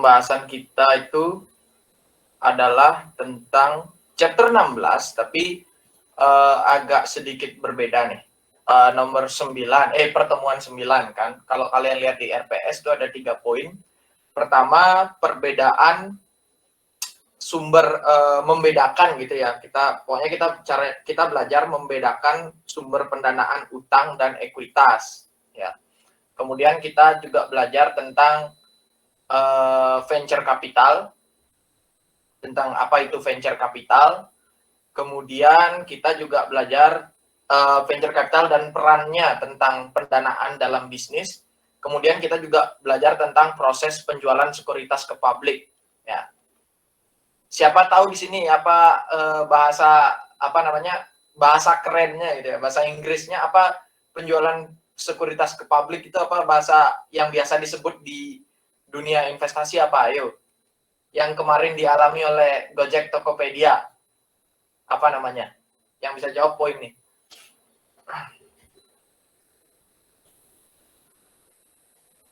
pembahasan kita itu adalah tentang chapter 16, tapi agak sedikit berbeda nih. Nomor 9, pertemuan 9 kan. Kalau kalian lihat di RPS itu ada 3 poin. Pertama, perbedaan sumber, membedakan gitu ya. Pokoknya kita belajar membedakan sumber pendanaan utang dan ekuitas ya. Kemudian kita juga belajar tentang venture capital, tentang apa itu venture capital. Kemudian kita juga belajar venture capital dan perannya tentang pendanaan dalam bisnis. Kemudian kita juga belajar tentang proses penjualan sekuritas ke publik. Ya. Siapa tahu di sini apa bahasa kerennya gitu ya, bahasa Inggrisnya apa, penjualan sekuritas ke publik itu apa, bahasa yang biasa disebut di dunia investasi apa? Ayo. Yang kemarin dialami oleh Gojek Tokopedia. Apa namanya? Yang bisa jawab poin nih.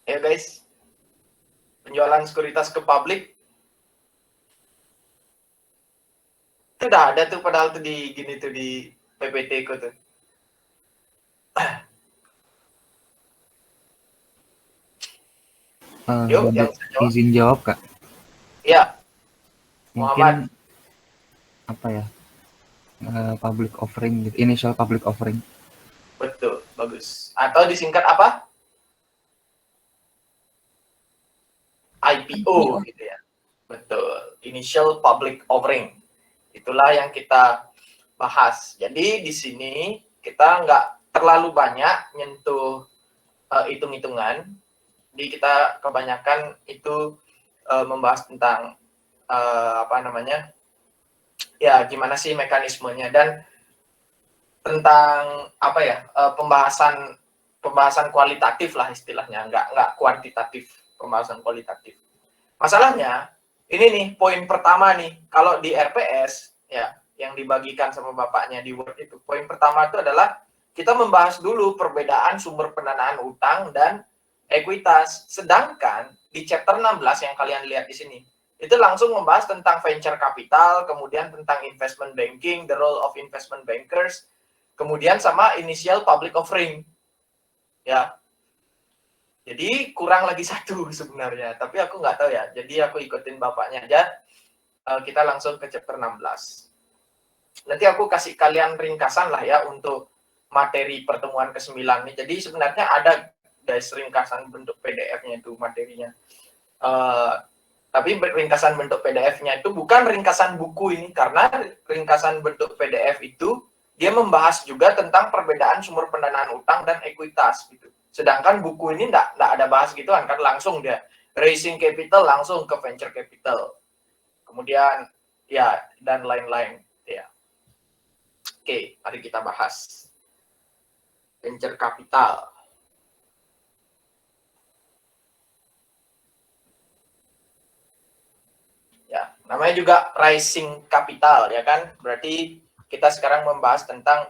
Ya guys, penjualan sekuritas ke publik itu udah ada tuh, padahal tuh di PPT ku tuh. Yuk, yang jawab. Izin jawab Kak. Ya. Mungkin apa ya? Public offering gitu, initial public offering. Betul, bagus. Atau disingkat apa? IPO gitu ya. Betul, initial public offering. Itulah yang kita bahas. Jadi di sini kita nggak terlalu banyak nyentuh hitung-hitungan. Jadi kita kebanyakan itu membahas tentang ya gimana sih mekanismenya, dan tentang pembahasan kualitatif lah istilahnya, nggak kuantitatif, pembahasan kualitatif. Masalahnya ini nih poin pertama nih, kalau di RPS ya yang dibagikan sama bapaknya di Word itu, poin pertama itu adalah kita membahas dulu perbedaan sumber pendanaan utang dan ekuitas. Sedangkan di chapter 16 yang kalian lihat di sini itu langsung membahas tentang venture capital, kemudian tentang investment banking, the role of investment bankers, kemudian sama initial public offering. Ya. Jadi kurang lagi satu sebenarnya, tapi aku nggak tahu ya. Jadi aku ikutin bapaknya aja. Kita langsung ke chapter 16. Nanti aku kasih kalian ringkasan lah ya untuk materi pertemuan ke-9 nih. Jadi sebenarnya ada guys ringkasan bentuk PDF-nya itu materinya. Tapi ringkasan bentuk PDF-nya itu bukan ringkasan buku ini, karena ringkasan bentuk PDF itu dia membahas juga tentang perbedaan sumber pendanaan utang dan ekuitas gitu. Sedangkan buku ini enggak ada bahas gitu kan, langsung dia raising capital langsung ke venture capital. Kemudian ya dan lain-lain ya. Oke, mari kita bahas venture capital. Ya, namanya juga rising capital ya kan? Berarti kita sekarang membahas tentang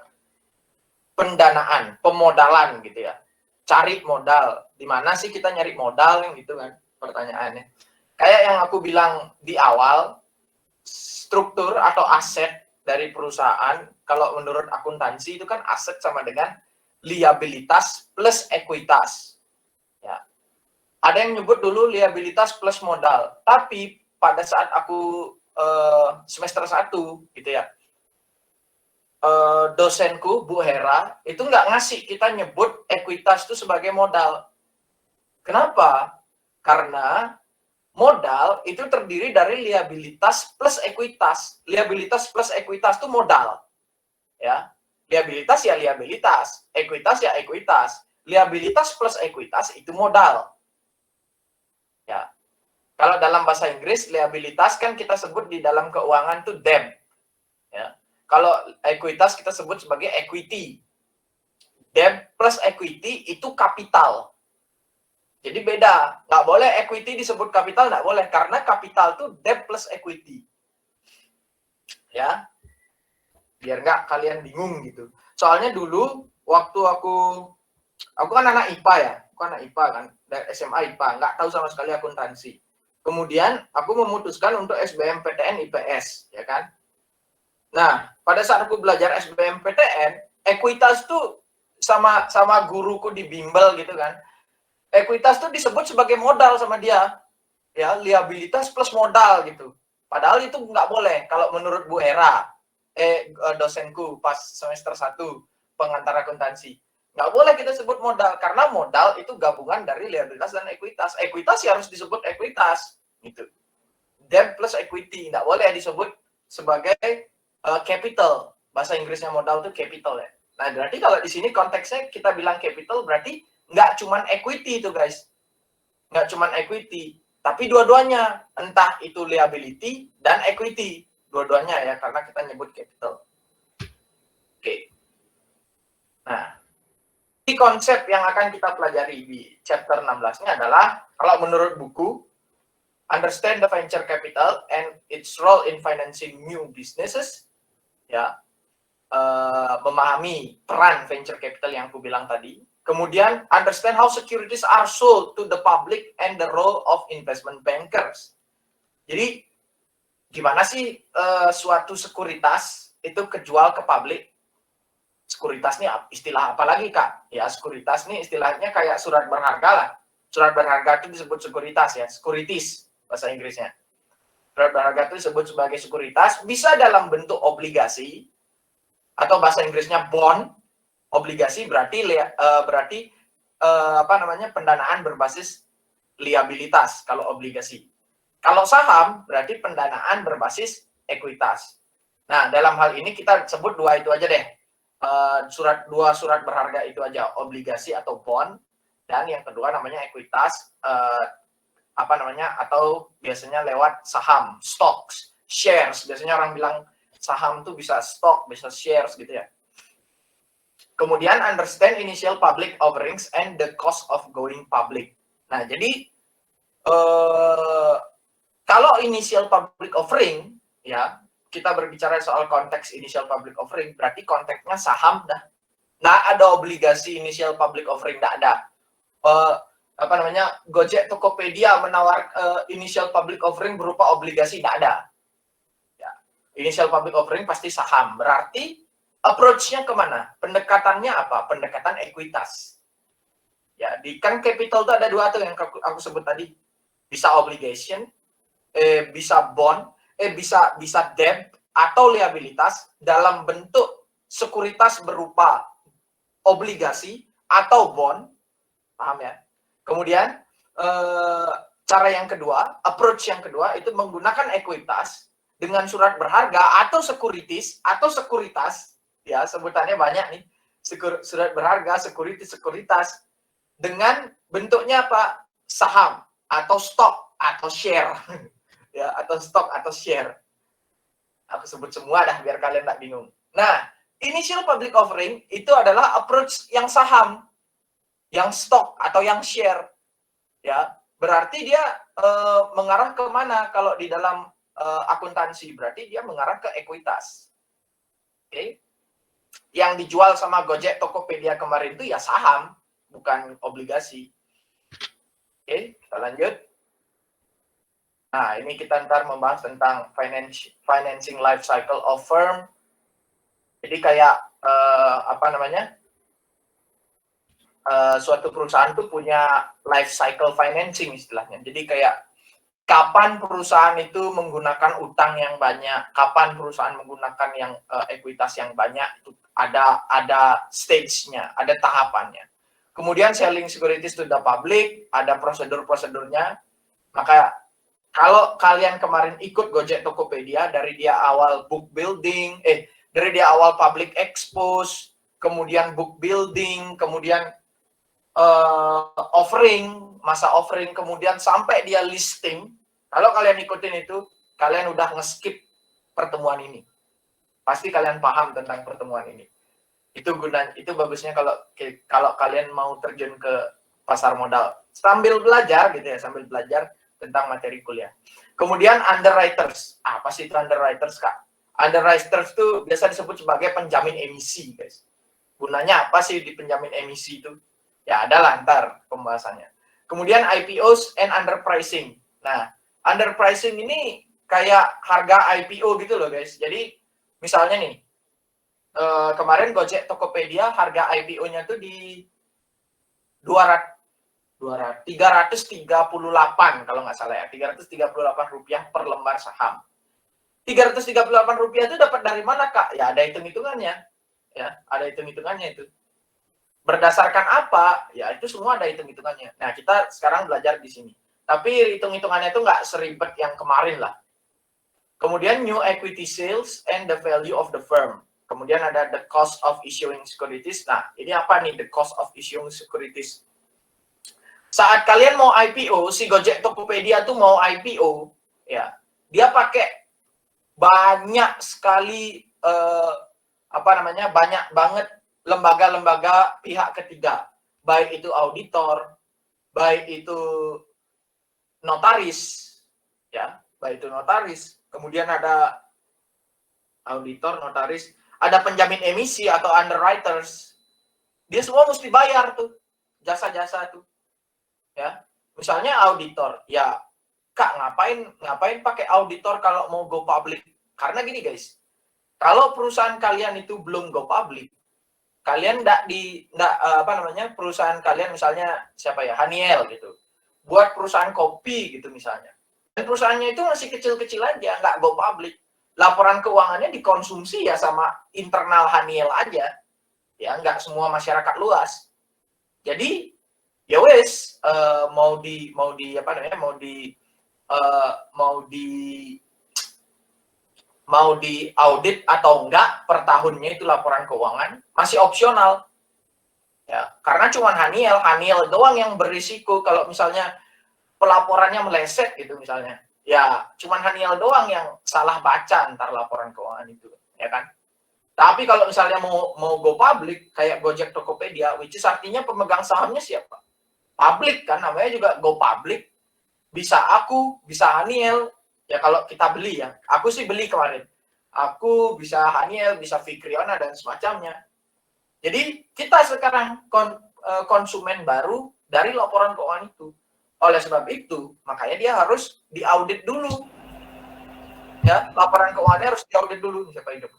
pendanaan, pemodalan gitu ya. Cari modal. Di mana sih kita nyari modal gitu kan pertanyaannya. Kayak yang aku bilang di awal, struktur atau aset dari perusahaan kalau menurut akuntansi itu kan aset sama dengan liabilitas plus ekuitas. Ya. Ada yang nyebut dulu liabilitas plus modal, tapi pada saat aku semester 1 gitu ya, dosenku Bu Hera itu nggak ngasih kita nyebut ekuitas itu sebagai modal. Kenapa? Karena modal itu terdiri dari liabilitas plus ekuitas. Liabilitas plus ekuitas itu modal. Ya. Liabilitas ya liabilitas, ekuitas ya ekuitas. Liabilitas plus ekuitas itu modal. Ya. Kalau dalam bahasa Inggris, liabilitas kan kita sebut di dalam keuangan itu debt. Ya. Kalau ekuitas kita sebut sebagai equity. Debt plus equity itu kapital. Jadi beda. Nggak boleh equity disebut kapital, nggak boleh. Karena kapital itu debt plus equity. Ya. Biar nggak kalian bingung gitu. Soalnya dulu, waktu aku kan anak IPA ya. Aku anak IPA kan. Dari SMA IPA. Nggak tahu sama sekali akuntansi. Kemudian aku memutuskan untuk SBMPTN IPS, ya kan? Nah, pada saat aku belajar SBMPTN, ekuitas tuh sama guruku di bimbel gitu kan. Ekuitas tuh disebut sebagai modal sama dia, ya, liabilitas plus modal gitu. Padahal itu nggak boleh kalau menurut Bu Hera, dosenku pas semester 1 pengantar akuntansi. Nggak boleh kita sebut modal, karena modal itu gabungan dari liabilitas dan ekuitas. Ekuitas ya harus disebut ekuitas, gitu. Debt plus equity, nggak boleh disebut sebagai capital. Bahasa Inggrisnya modal itu capital ya. Nah, berarti kalau di sini konteksnya kita bilang capital, berarti nggak cuman equity itu guys. Nggak cuman equity, tapi dua-duanya. Entah itu liability dan equity. Dua-duanya ya, karena kita nyebut capital. Oke. Nah, di konsep yang akan kita pelajari di chapter 16-nya adalah, kalau menurut buku, understand the venture capital and its role in financing new businesses. Ya, memahami peran venture capital yang aku bilang tadi. Kemudian, understand how securities are sold to the public and the role of investment bankers. Jadi, gimana sih suatu sekuritas itu kejual ke publik? Sekuritas ini istilah apa lagi, Kak? Ya, sekuritas ini istilahnya kayak surat berharga lah. Surat berharga itu disebut sekuritas ya, securities bahasa Inggrisnya. Surat berharga itu disebut sebagai sekuritas, bisa dalam bentuk obligasi, atau bahasa Inggrisnya bond. Obligasi berarti pendanaan berbasis liabilitas kalau obligasi. Kalau saham berarti pendanaan berbasis ekuitas. Nah, dalam hal ini kita sebut dua itu aja deh. Dua surat berharga itu aja, obligasi atau bond, dan yang kedua namanya ekuitas, atau biasanya lewat saham, stocks, shares. Biasanya orang bilang saham tuh bisa stock, bisa shares gitu ya. Kemudian understand initial public offerings and the cost of going public. Nah, jadi kalau initial public offering, ya, kita berbicara soal konteks initial public offering, berarti konteksnya saham dah. Nah, ada obligasi initial public offering, nggak ada. Gojek Tokopedia menawar initial public offering berupa obligasi, nggak ada. Ya. Initial public offering pasti saham. Berarti approach-nya kemana? Pendekatannya apa? Pendekatan ekuitas. Ya, di kan capital itu ada dua tuh yang aku sebut tadi. Bisa obligation, bisa bond, bisa debt atau liabilitas dalam bentuk sekuritas berupa obligasi atau bond. Paham ya? Kemudian cara yang kedua, approach yang kedua itu menggunakan ekuitas dengan surat berharga atau sekuritas, ya sebutannya banyak nih, surat berharga, sekuritas dengan bentuknya apa? Saham atau stok atau share. Ya, atau stok atau share. Aku sebut semua dah biar kalian nggak bingung. Nah, initial public offering itu adalah approach yang saham, yang stok atau yang share. Ya, berarti dia mengarah ke mana kalau di dalam akuntansi? Berarti dia mengarah ke ekuitas. Oke. Yang dijual sama Gojek Tokopedia kemarin itu ya saham, bukan obligasi. Oke, kita lanjut. Nah, ini kita ntar membahas tentang financing life cycle of firm. Jadi kayak suatu perusahaan tuh punya life cycle financing istilahnya. Jadi kayak kapan perusahaan itu menggunakan utang yang banyak, kapan perusahaan menggunakan yang ekuitas yang banyak, itu ada stage-nya, ada tahapannya. Kemudian selling securities to the public, ada prosedur-prosedurnya. Maka kalau kalian kemarin ikut Gojek Tokopedia, dari dia awal book building, dari dia awal public expose, kemudian book building, kemudian offering, masa offering, kemudian sampai dia listing. Kalau kalian ikutin itu, kalian udah nge-skip pertemuan ini. Pasti kalian paham tentang pertemuan ini. Itu bagusnya kalau kalian mau terjun ke pasar modal sambil belajar gitu ya, sambil belajar tentang materi kuliah. Kemudian underwriters. Apa sih itu underwriters, Kak? Underwriters itu biasa disebut sebagai penjamin emisi, guys. Gunanya apa sih di penjamin emisi itu? Ya adalah ntar pembahasannya. Kemudian IPOs and underpricing. Nah, underpricing ini kayak harga IPO gitu loh guys. Jadi misalnya nih, kemarin Gojek Tokopedia harga IPO-nya tuh di 338 kalau nggak salah ya, Rp338 per lembar saham. Rp338 itu dapat dari mana Kak? Ya ada hitung-hitungannya. Ya, ada hitung-hitungannya itu. Berdasarkan apa? Ya itu semua ada hitung-hitungannya. Nah, kita sekarang belajar di sini. Tapi hitung-hitungannya itu nggak seribet yang kemarin lah. Kemudian new equity sales and the value of the firm. Kemudian ada the cost of issuing securities. Nah, ini apa nih the cost of issuing securities? Saat kalian mau IPO, si Gojek Tokopedia tuh mau IPO, ya, dia pakai banyak sekali banyak banget lembaga-lembaga pihak ketiga, baik itu auditor, baik itu notaris, ya, baik itu notaris. Kemudian ada auditor, notaris, ada penjamin emisi atau underwriters. Dia semua mesti bayar tuh jasa-jasa tuh. Ya, misalnya auditor, ya Kak ngapain pakai auditor kalau mau go public? Karena gini guys, kalau perusahaan kalian itu belum go public, kalian perusahaan kalian misalnya siapa ya, Haniel gitu, buat perusahaan kopi gitu misalnya, dan perusahaannya itu masih kecil-kecil aja, nggak go public, laporan keuangannya dikonsumsi ya sama internal Haniel aja, ya nggak semua masyarakat luas. Jadi ya wes, mau di audit atau enggak per tahunnya itu laporan keuangan masih opsional, ya, karena cuma Haniel doang yang berisiko kalau misalnya pelaporannya meleset gitu misalnya, ya cuma Haniel doang yang salah baca ntar laporan keuangan itu, ya kan. Tapi kalau misalnya mau go public kayak Gojek Tokopedia, which is artinya pemegang sahamnya siapa? Public kan, namanya juga go public. Bisa aku, bisa Haniel, ya kalau kita beli ya. Aku sih beli kemarin. Aku bisa Haniel, bisa Fikriona dan semacamnya. Jadi kita sekarang konsumen baru dari laporan keuangan itu. Oleh sebab itu, makanya dia harus diaudit dulu. Ya, laporan keuangannya harus diaudit dulu. Siapa hidup?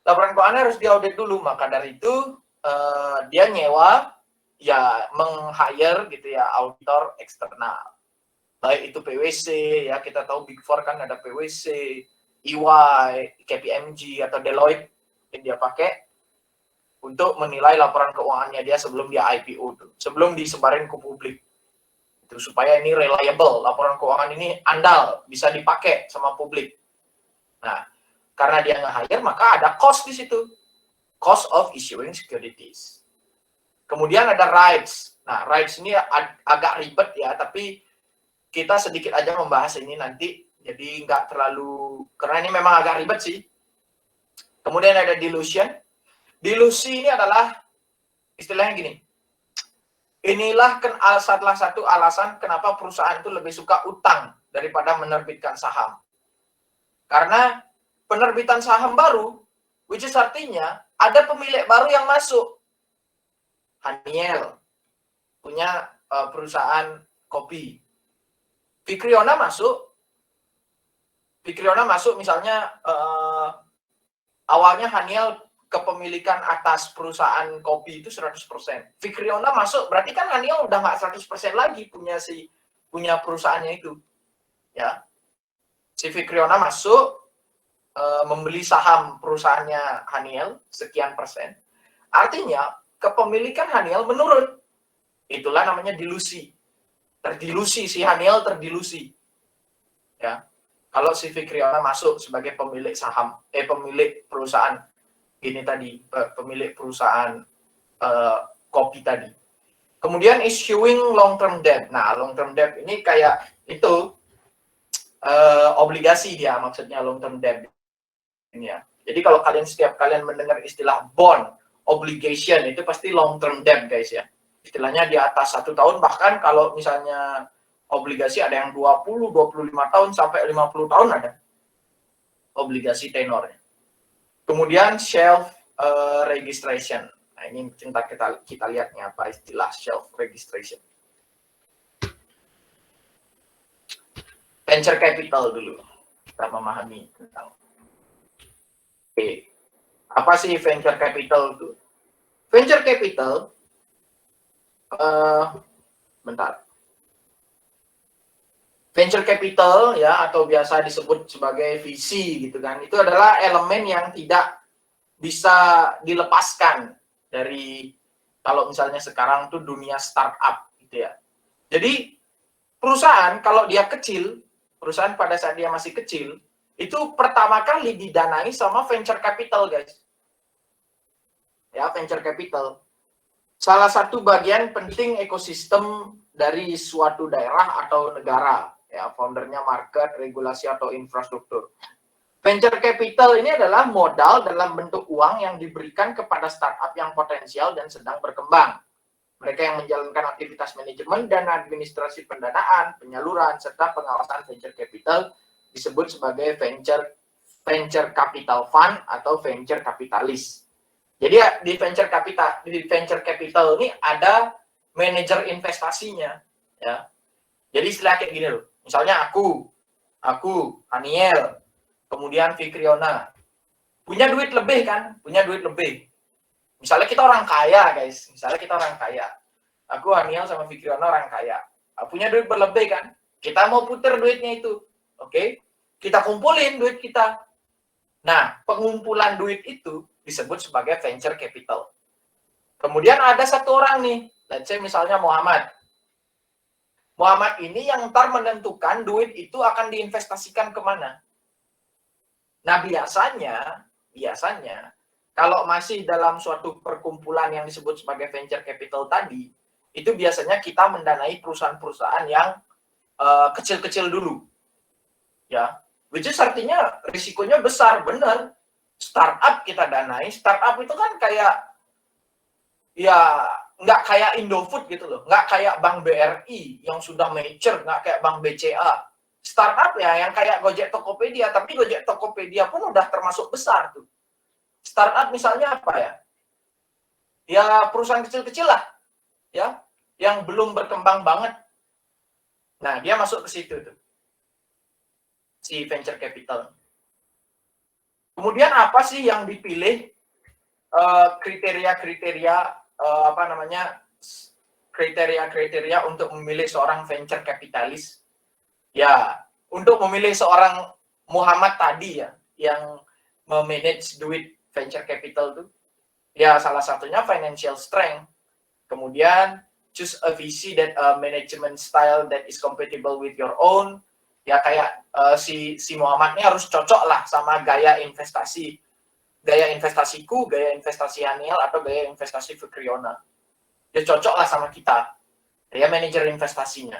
Laporan keuangannya harus diaudit dulu. Maka dari itu dia nyewa, ya meng-hire gitu ya auditor eksternal, baik itu PwC, ya kita tahu Big Four kan ada PwC, EY, KPMG atau Deloitte yang dia pakai untuk menilai laporan keuangannya dia sebelum dia IPO tuh, sebelum disebarin ke publik itu, supaya ini reliable, laporan keuangan ini andal, bisa dipakai sama publik. Nah, karena dia nge-hire maka ada cost di situ, cost of issuing securities. Kemudian ada rights. Nah, rights ini agak ribet ya, tapi kita sedikit aja membahas ini nanti, jadi nggak terlalu, karena ini memang agak ribet sih. Kemudian ada dilution. Dilusi ini adalah istilahnya gini. Inilah salah satu alasan kenapa perusahaan itu lebih suka utang daripada menerbitkan saham. Karena penerbitan saham baru, which is artinya ada pemilik baru yang masuk. Haniel punya perusahaan kopi. Fikriona masuk misalnya awalnya Haniel kepemilikan atas perusahaan kopi itu 100%. Fikriona masuk, berarti kan Haniel udah nggak 100% lagi punya perusahaannya itu. Ya. Si Fikriona masuk membeli saham perusahaannya Haniel sekian persen. Artinya kepemilikan Haniel menurun. Itulah namanya dilusi. Terdilusi, si Haniel terdilusi. Ya. Kalau si Fikriona masuk sebagai pemilik saham, pemilik perusahaan ini tadi, pemilik perusahaan kopi tadi. Kemudian issuing long term debt. Nah, long term debt ini kayak itu obligasi dia, maksudnya long term debt ini ya. Jadi kalau setiap kalian mendengar istilah bond, obligation, itu pasti long term debt guys ya. Istilahnya di atas 1 tahun, bahkan kalau misalnya obligasi ada yang 20, 25 tahun sampai 50 tahun ada obligasi tenornya. Kemudian shelf registration. Nah, ini kita lihatnya apa istilah shelf registration. venture capital dulu. Kita memahami tentang. Oke. Apa sih venture capital itu? Venture capital, bentar. Venture capital ya, atau biasa disebut sebagai VC gitu kan, itu adalah elemen yang tidak bisa dilepaskan dari, kalau misalnya sekarang tuh dunia startup gitu ya. Jadi perusahaan kalau dia kecil, perusahaan pada saat dia masih kecil, itu pertama kali didanai sama venture capital, guys. Ya, venture capital. Salah satu bagian penting ekosistem dari suatu daerah atau negara. Ya, foundernya market, regulasi atau infrastruktur. Venture capital ini adalah modal dalam bentuk uang yang diberikan kepada startup yang potensial dan sedang berkembang. Mereka yang menjalankan aktivitas manajemen dan administrasi pendanaan, penyaluran, serta pengawasan venture capital disebut sebagai venture capital fund atau venture kapitalis. Jadi di venture capital ini ada manajer investasinya, ya. Jadi istilah kayak gini loh. Misalnya aku, Aniel, kemudian Fikriona, punya duit lebih kan? Punya duit lebih. Misalnya kita orang kaya, guys. Misalnya kita orang kaya. Aku, Aniel, sama Fikriona orang kaya. Punya duit berlebih kan? Kita mau puter duitnya itu. Oke? Kita kumpulin duit kita. Nah, pengumpulan duit itu disebut sebagai venture capital. Kemudian ada satu orang nih. Let's say misalnya Muhammad. Muhammad ini yang ntar menentukan duit itu akan diinvestasikan kemana. Nah, biasanya kalau masih dalam suatu perkumpulan yang disebut sebagai venture capital tadi, itu biasanya kita mendanai perusahaan-perusahaan yang kecil-kecil dulu. Ya, which is artinya risikonya besar, benar. Startup kita danai, startup itu kan kayak, ya nggak kayak Indofood gitu loh, nggak kayak Bank BRI yang sudah mature, nggak kayak Bank BCA. Startup ya yang kayak Gojek Tokopedia, tapi Gojek Tokopedia pun udah termasuk besar tuh. Startup misalnya apa ya? Ya perusahaan kecil-kecil lah, ya, yang belum berkembang banget. Nah, dia masuk ke situ tuh, si venture capital. Kemudian apa sih yang dipilih? Kriteria untuk memilih seorang venture capitalis. Ya, untuk memilih seorang Muhammad tadi ya, yang memanage duit venture capital itu, ya salah satunya financial strength. Kemudian choose a VC that management style that is compatible with your own. Ya kayak si Muhammad ini harus cocok lah sama gaya investasi. Gaya investasiku, gaya investasi Aniel, atau gaya investasi Fikriona. Dia cocok lah sama kita. Dia manajer investasinya.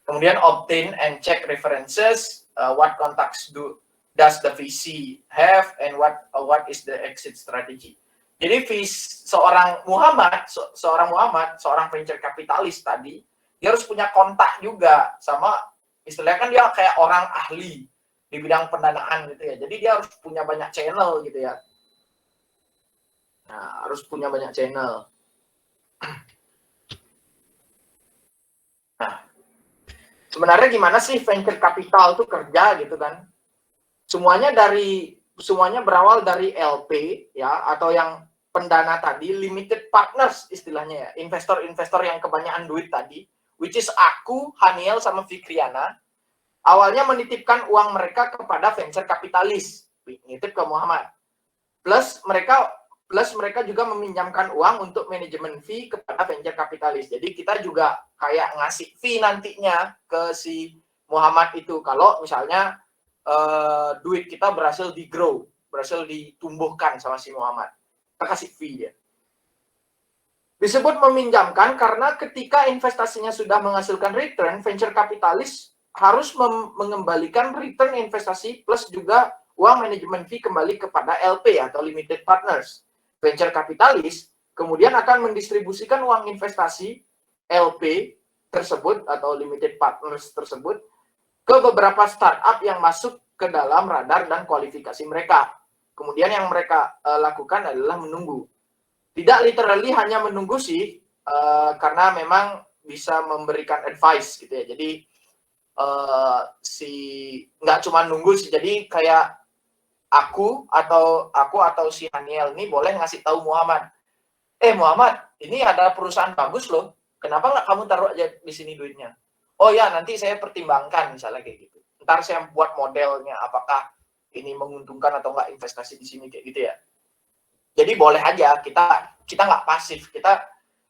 Kemudian obtain and check references, what contacts does the VC have, and what is the exit strategy. Jadi seorang Muhammad, seorang venture kapitalis tadi, dia harus punya kontak juga sama, istilahnya kan dia kayak orang ahli di bidang pendanaan gitu ya. Jadi dia harus punya banyak channel gitu ya. Nah, harus punya banyak channel. Nah, sebenarnya gimana sih venture capital itu kerja gitu kan? Semuanya berawal dari LP ya, atau yang pendana tadi, limited partners istilahnya ya, investor-investor yang kebanyakan duit tadi, which is aku, Haniel, sama Fikriana. Awalnya menitipkan uang mereka kepada venture kapitalis, nitip ke Muhammad. Plus mereka juga meminjamkan uang untuk manajemen fee kepada venture kapitalis. Jadi kita juga kayak ngasih fee nantinya ke si Muhammad itu kalau misalnya duit kita berhasil di-grow, berhasil ditumbuhkan sama si Muhammad. Kita kasih fee dia. Disebut meminjamkan karena ketika investasinya sudah menghasilkan return, venture kapitalis harus mengembalikan return investasi plus juga uang manajemen fee kembali kepada LP atau limited partners. Venture kapitalis kemudian akan mendistribusikan uang investasi LP tersebut atau limited partners tersebut ke beberapa startup yang masuk ke dalam radar dan kualifikasi mereka. Kemudian yang mereka lakukan adalah menunggu. Tidak literally hanya menunggu sih, karena memang bisa memberikan advice gitu ya. Jadi nggak cuma nunggu sih, jadi kayak aku atau si Haniel ini boleh ngasih tahu Muhammad, Muhammad, ini ada perusahaan bagus loh, kenapa nggak kamu taruh aja di sini duitnya? Oh ya, nanti saya pertimbangkan, misalnya kayak gitu. Ntar saya buat modelnya, apakah ini menguntungkan atau nggak investasi di sini, kayak gitu ya. Jadi boleh aja, kita nggak pasif, kita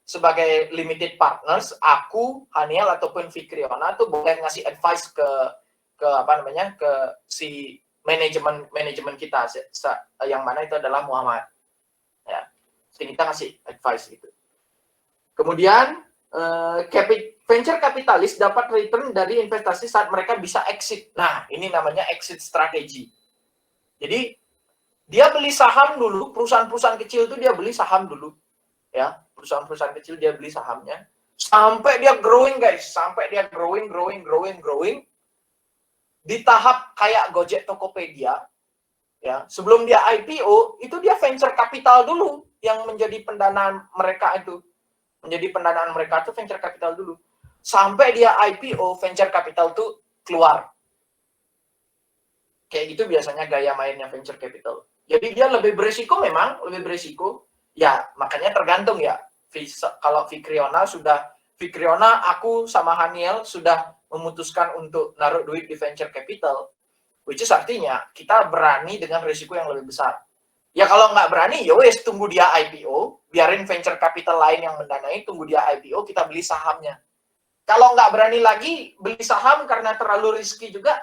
sebagai limited partners, aku, Haniel ataupun Fikriona tuh boleh ngasih advice ke si manajemen kita, yang mana itu adalah Muhammad. Ya, jadi kita ngasih advice gitu. Kemudian venture kapitalis dapat return dari investasi saat mereka bisa exit. Nah, ini namanya exit strategy. Jadi dia beli saham dulu, perusahaan-perusahaan kecil itu dia beli saham dulu, ya, perusahaan-perusahaan kecil dia beli sahamnya, sampai dia growing guys, sampai dia growing, di tahap kayak Gojek, Tokopedia, ya, sebelum dia IPO, itu dia venture capital dulu yang menjadi pendanaan mereka itu, venture capital dulu, sampai dia IPO, venture capital tuh keluar. Kayak gitu biasanya gaya mainnya venture capital. Jadi dia lebih berisiko, memang lebih berisiko. Ya, makanya tergantung ya. Kalau Fikriona, aku sama Haniel sudah memutuskan untuk naruh duit di venture capital, which is artinya kita berani dengan risiko yang lebih besar. Ya kalau nggak berani, ya wes tunggu dia IPO, biarin venture capital lain yang mendanai, tunggu dia IPO, kita beli sahamnya. Kalau nggak berani lagi beli saham karena terlalu risky juga,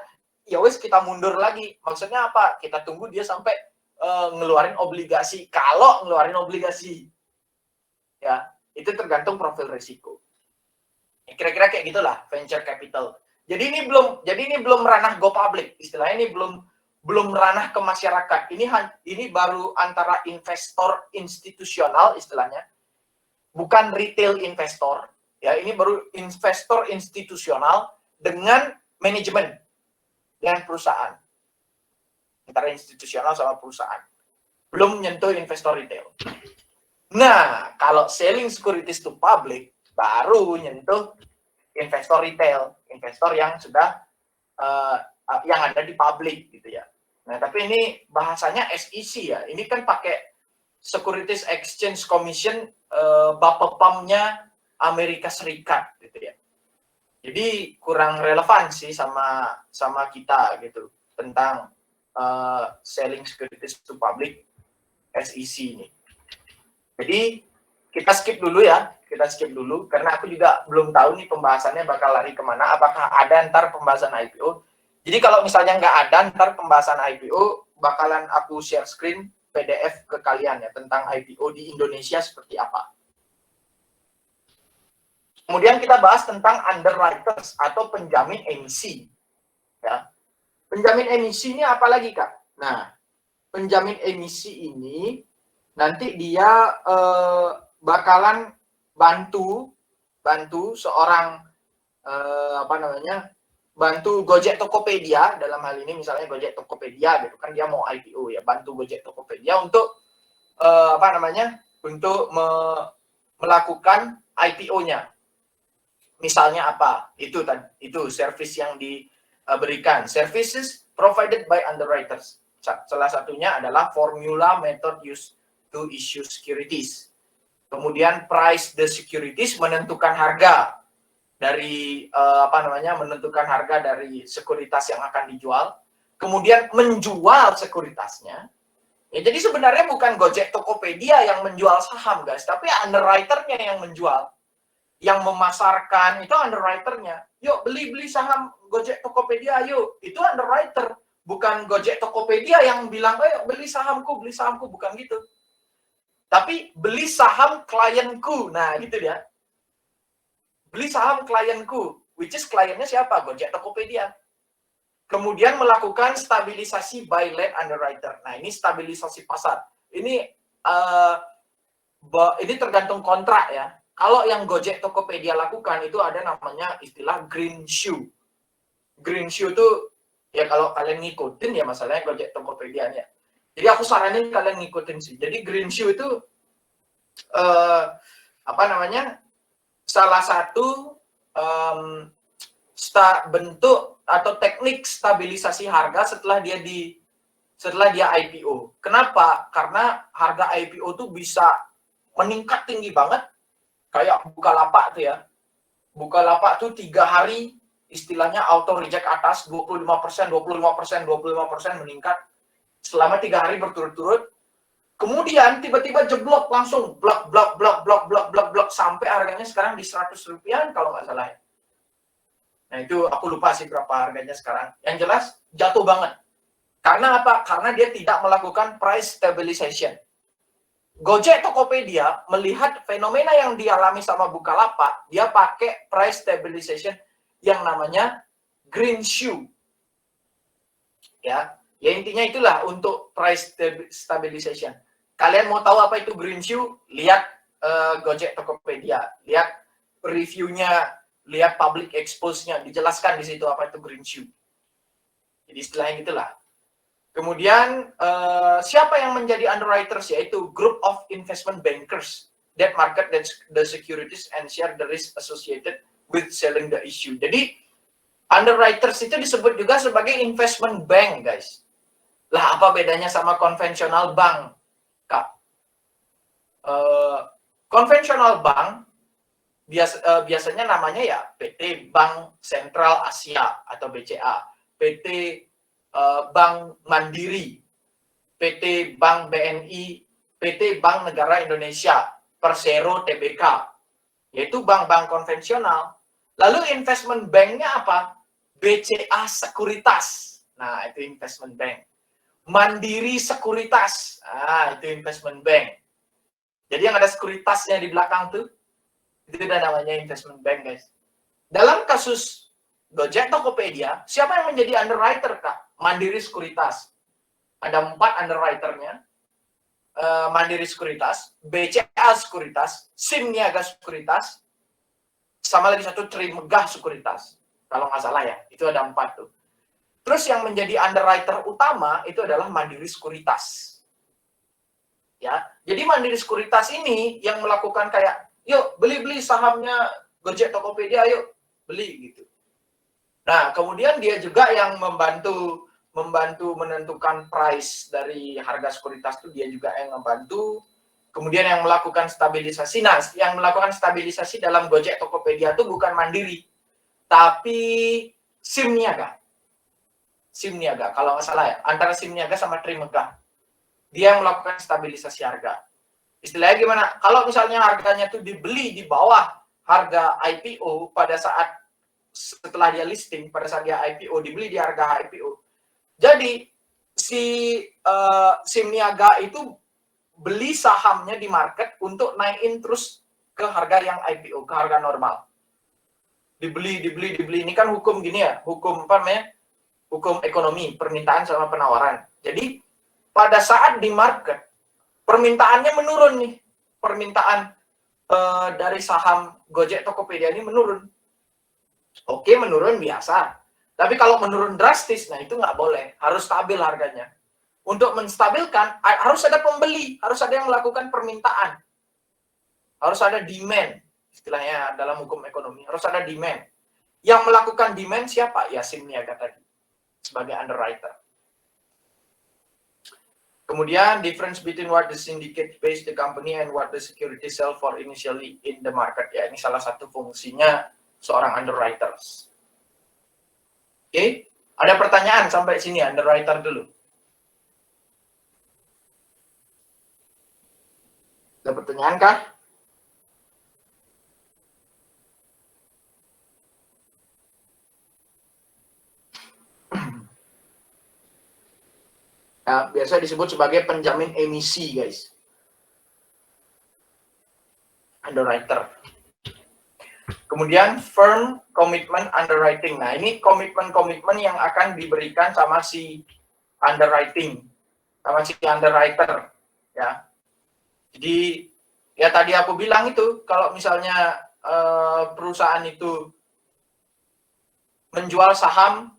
ya wes kita mundur lagi. Maksudnya apa? Kita tunggu dia sampai ngeluarin obligasi. Kalau ngeluarin obligasi, ya itu tergantung profil risiko. Ya, kira-kira kayak gitulah venture capital. Jadi ini belum ranah go public, istilahnya ini belum ranah ke masyarakat. Ini baru antara investor institusional istilahnya, bukan retail investor. Ya, ini baru investor institusional dengan manajemen, dengan perusahaan. Antara institusional sama perusahaan. Belum menyentuh investor retail. Nah, kalau selling securities to public, baru menyentuh investor retail, investor yang sudah yang ada di publik gitu ya. Nah, tapi ini bahasanya SEC ya. Ini kan pakai Securities Exchange Commission, Bapepam-nya Amerika Serikat gitu ya. Jadi kurang relevan sih sama kita gitu tentang selling securities to public, SEC ini. Jadi kita skip dulu ya, karena aku juga belum tahu nih pembahasannya bakal lari kemana, apakah ada ntar pembahasan IPO. Jadi kalau misalnya nggak ada ntar pembahasan IPO, bakalan aku share screen PDF ke kalian ya, tentang IPO di Indonesia seperti apa. Kemudian kita bahas tentang underwriters atau penjamin emisi. Ya. Penjamin emisi ini apa lagi, Kak? Nah, penjamin emisi ini nanti dia bakalan bantu seorang bantu Gojek Tokopedia, dalam hal ini misalnya Gojek Tokopedia gitu kan, dia mau IPO ya, bantu Gojek Tokopedia untuk untuk melakukan IPO-nya. Misalnya apa? Itu service yang diberikan. Services provided by underwriters. Salah satunya adalah formula method used to issue securities. Kemudian price the securities, menentukan harga dari menentukan harga dari sekuritas yang akan dijual. Kemudian menjual sekuritasnya. Ya, jadi sebenarnya bukan Gojek Tokopedia yang menjual saham, guys, tapi underwriter-nya yang menjual. Yang memasarkan itu underwriter-nya. Yuk beli saham Gojek Tokopedia, yuk. Itu underwriter. Bukan Gojek Tokopedia yang bilang, ayo beli sahamku, bukan gitu. Tapi beli saham klienku. Nah, gitu dia. Beli saham klienku, which is kliennya siapa? Gojek Tokopedia. Kemudian melakukan stabilisasi buy lead underwriter. Nah, ini stabilisasi pasar. Ini tergantung kontrak ya. Kalau yang Gojek Tokopedia lakukan itu ada namanya istilah green shoe. Green shoe itu ya kalau kalian ngikutin ya masalahnya Gojek Tokopedia-nya. Jadi aku saranin kalian ngikutin sih. Jadi green shoe itu salah bentuk atau teknik stabilisasi harga setelah dia IPO. Kenapa? Karena harga IPO tuh bisa meningkat tinggi banget, kayak Bukalapak tuh ya. Bukalapak tuh 3 hari istilahnya auto reject atas 25%, 25%, 25% meningkat selama 3 hari berturut-turut. Kemudian tiba-tiba jeblok langsung blok sampai harganya sekarang di 100 rupiah kalau nggak salah ya. Nah itu aku lupa sih berapa harganya sekarang. Yang jelas jatuh banget. Karena apa? Karena dia tidak melakukan price stabilization. Gojek Tokopedia melihat fenomena yang dialami sama Bukalapak, dia pakai price stabilization yang namanya green shoe. Ya intinya itulah untuk price stabilization. Kalian mau tahu apa itu green shoe? Lihat Gojek Tokopedia, lihat reviewnya, lihat public expose-nya, dijelaskan di situ apa itu green shoe. Jadi istilahnya gitulah. Kemudian siapa yang menjadi underwriters, yaitu group of investment bankers that market the securities and share the risk associated with selling the issue. Jadi underwriters itu disebut juga sebagai investment bank, guys. Lah apa bedanya sama konvensional bank, Kak? Konvensional bank biasanya namanya ya PT Bank Sentral Asia atau BCA, PT Bank Mandiri, PT Bank BNI, PT Bank Negara Indonesia, Persero Tbk, yaitu bank-bank konvensional. Lalu investment banknya apa? BCA Sekuritas, nah itu investment bank. Mandiri Sekuritas, nah itu investment bank. Jadi yang ada sekuritasnya di belakang tuh, itu udah namanya investment bank, guys. Dalam kasus Gojek Tokopedia, siapa yang menjadi underwriter, Kak? Mandiri Sekuritas. Ada 4 underwriternya. Mandiri Sekuritas, BCA Sekuritas, SIM Niaga Sekuritas, sama lagi satu Trimegah Sekuritas. Kalau nggak salah ya, itu ada 4 tuh. Terus yang menjadi underwriter utama itu adalah Mandiri Sekuritas. Ya, jadi Mandiri Sekuritas ini yang melakukan kayak, yuk beli sahamnya Gojek Tokopedia, yuk beli gitu. Nah, kemudian dia juga yang membantu menentukan price dari harga sekuritas itu, dia juga yang membantu. Kemudian yang melakukan stabilisasi. Nah, yang melakukan stabilisasi dalam Gojek Tokopedia itu bukan Mandiri, tapi SIM Niaga. SIM Niaga, kalau nggak salah ya, antara SIM Niaga sama Trimegah. Dia yang melakukan stabilisasi harga. Istilahnya gimana? Kalau misalnya harganya tuh dibeli di bawah harga IPO pada saat setelah dia listing, pada saat dia IPO, dibeli di harga IPO. Jadi si SIM Niaga itu beli sahamnya di market untuk naikin terus ke harga yang IPO, ke harga normal. Dibeli. Ini kan hukum gini ya, hukum apa namanya? Hukum ekonomi, permintaan sama penawaran. Jadi pada saat di market, permintaannya menurun nih. Permintaan dari saham Gojek Tokopedia ini menurun. Oke, menurun biasa. Tapi kalau menurun drastis, nah itu nggak boleh. Harus stabil harganya. Untuk menstabilkan, harus ada pembeli. Harus ada yang melakukan permintaan. Harus ada demand. Istilahnya dalam hukum ekonomi. Harus ada demand. Yang melakukan demand siapa? Ya SIM Niaga tadi. Sebagai underwriter. Kemudian difference between what the syndicate pays the company and what the security sell for initially in the market. Ya, ini salah satu fungsinya seorang underwriters. Oke, ada pertanyaan sampai sini underwriter dulu. Ada pertanyaan kah? Nah, biasa disebut sebagai penjamin emisi, guys. Underwriter. Kemudian firm commitment underwriting. Nah, ini komitmen-komitmen yang akan diberikan sama si underwriting, sama si underwriter, ya. Jadi ya tadi aku bilang itu, kalau misalnya perusahaan itu menjual saham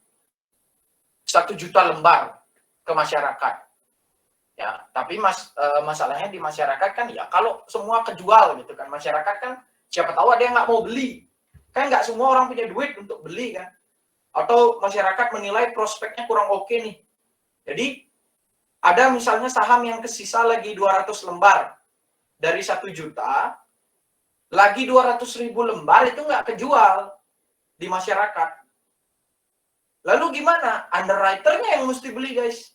1 juta lembar ke masyarakat. Ya, tapi masalahnya di masyarakat kan ya kalau semua kejual gitu kan, masyarakat kan siapa tahu ada yang nggak mau beli. Kan nggak semua orang punya duit untuk beli kan. Atau masyarakat menilai prospeknya kurang oke nih. Jadi ada misalnya saham yang kesisa lagi 200 lembar dari 1 juta, lagi 200.000 lembar itu nggak kejual di masyarakat. Lalu gimana? Underwriter-nya yang mesti beli, guys.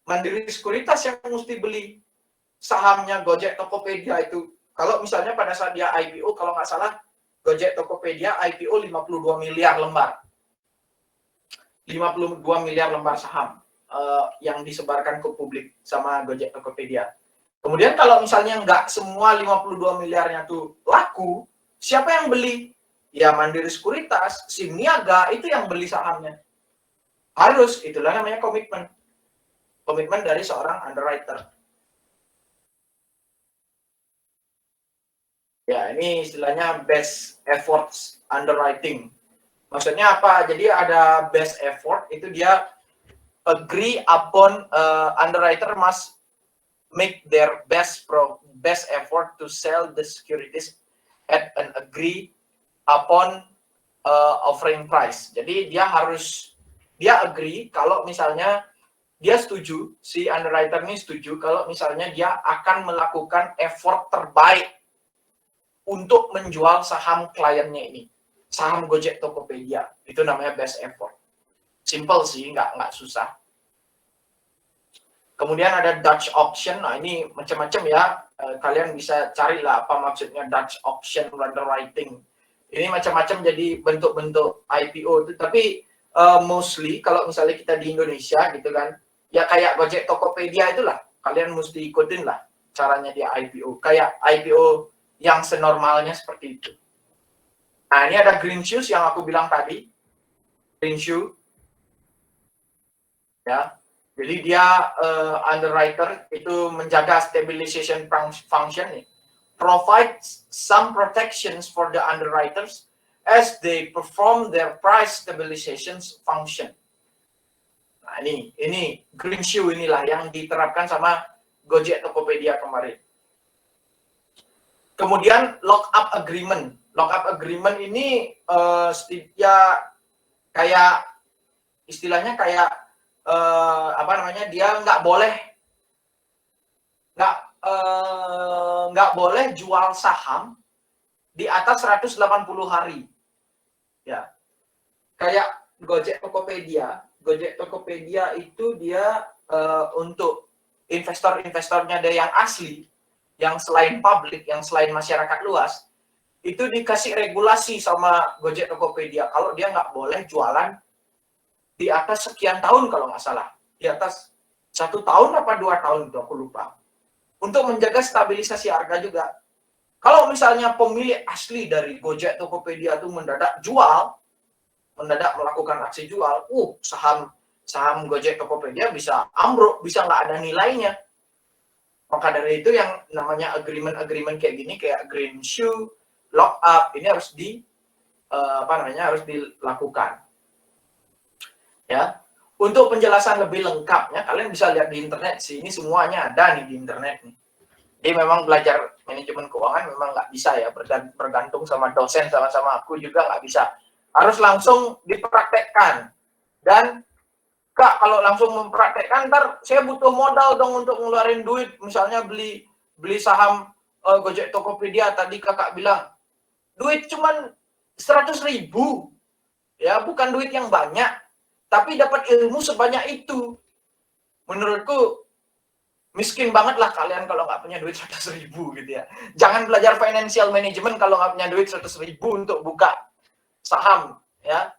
Mandiri Sekuritas yang mesti beli sahamnya Gojek Tokopedia itu. Kalau misalnya pada saat dia IPO, kalau nggak salah, Gojek Tokopedia IPO 52 miliar lembar. 52 miliar lembar saham yang disebarkan ke publik sama Gojek Tokopedia. Kemudian kalau misalnya nggak semua 52 miliarnya tuh laku, siapa yang beli? Ya Mandiri Sekuritas, SIM Niaga, itu yang beli sahamnya. Harus, itulah namanya komitmen. Komitmen dari seorang underwriter. Ya, ini istilahnya best efforts underwriting. Maksudnya apa? Jadi ada best effort, itu dia agree upon underwriter must make their best effort to sell the securities at an agree upon offering price. Jadi dia agree kalau misalnya dia setuju, si underwriter ini setuju kalau misalnya dia akan melakukan effort terbaik untuk menjual saham kliennya ini. Saham Gojek Tokopedia. Itu namanya best effort. Simple sih, nggak susah. Kemudian ada Dutch auction. Nah, ini macam-macam ya. Kalian bisa carilah apa maksudnya Dutch auction underwriting. Ini macam-macam jadi bentuk-bentuk IPO itu. Tapi mostly kalau misalnya kita di Indonesia gitu kan, ya kayak Gojek Tokopedia itulah. Kalian mesti ikutin lah caranya dia IPO. Kayak IPO yang senormalnya seperti itu. Nah, ini ada Greenshoes yang aku bilang tadi. Greenshoes. Ya. Jadi dia underwriter itu menjaga stabilization function nih. Provides some protections for the underwriters as they perform their price stabilization function. Nah, ini Greenshoes inilah yang diterapkan sama Gojek Tokopedia kemarin. Kemudian lock-up agreement. Lock-up agreement ini ya kayak istilahnya kayak dia nggak boleh jual saham di atas 180 hari. Ya. Kayak Gojek Tokopedia itu dia untuk investor-investornya ada yang asli, yang selain publik, yang selain masyarakat luas, itu dikasih regulasi sama Gojek Tokopedia kalau dia nggak boleh jualan di atas sekian tahun kalau nggak salah, di atas 1 tahun apa 2 tahun itu aku lupa, untuk menjaga stabilisasi harga juga. Kalau misalnya pemilik asli dari Gojek Tokopedia itu mendadak melakukan aksi jual, saham Gojek Tokopedia bisa ambruk, bisa nggak ada nilainya. Maka dari itu yang namanya agreement kayak gini, kayak Greenshoes, lock up, ini harus harus dilakukan. Ya, untuk penjelasan lebih lengkapnya kalian bisa lihat di internet sih. Ini semuanya ada nih di internet nih. Jadi memang belajar manajemen keuangan memang nggak bisa ya bergantung sama dosen sama aku juga nggak bisa. Harus langsung dipraktekkan. Dan Kak, kalau langsung mempraktekkan ntar saya butuh modal dong untuk ngeluarin duit. Misalnya beli saham Gojek Tokopedia, tadi kakak bilang duit cuman 100.000, ya bukan duit yang banyak. Tapi dapat ilmu sebanyak itu. Menurutku miskin banget lah kalian kalau nggak punya duit 100.000 gitu ya. Jangan belajar financial management kalau nggak punya duit 100.000 untuk buka saham ya.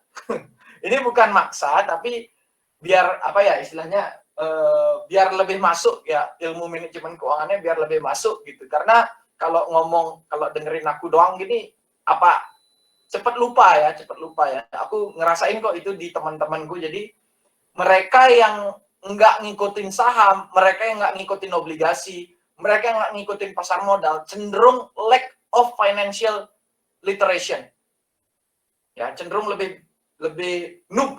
Ini bukan maksa, tapi biar istilahnya biar lebih masuk ya, ilmu manajemen keuangannya biar lebih masuk gitu. Karena kalau dengerin aku doang gini cepat lupa ya. Aku ngerasain kok itu di teman-temanku. Jadi mereka yang nggak ngikutin saham, mereka yang nggak ngikutin obligasi, mereka yang nggak ngikutin pasar modal, cenderung lack of financial literation. Ya, cenderung lebih noob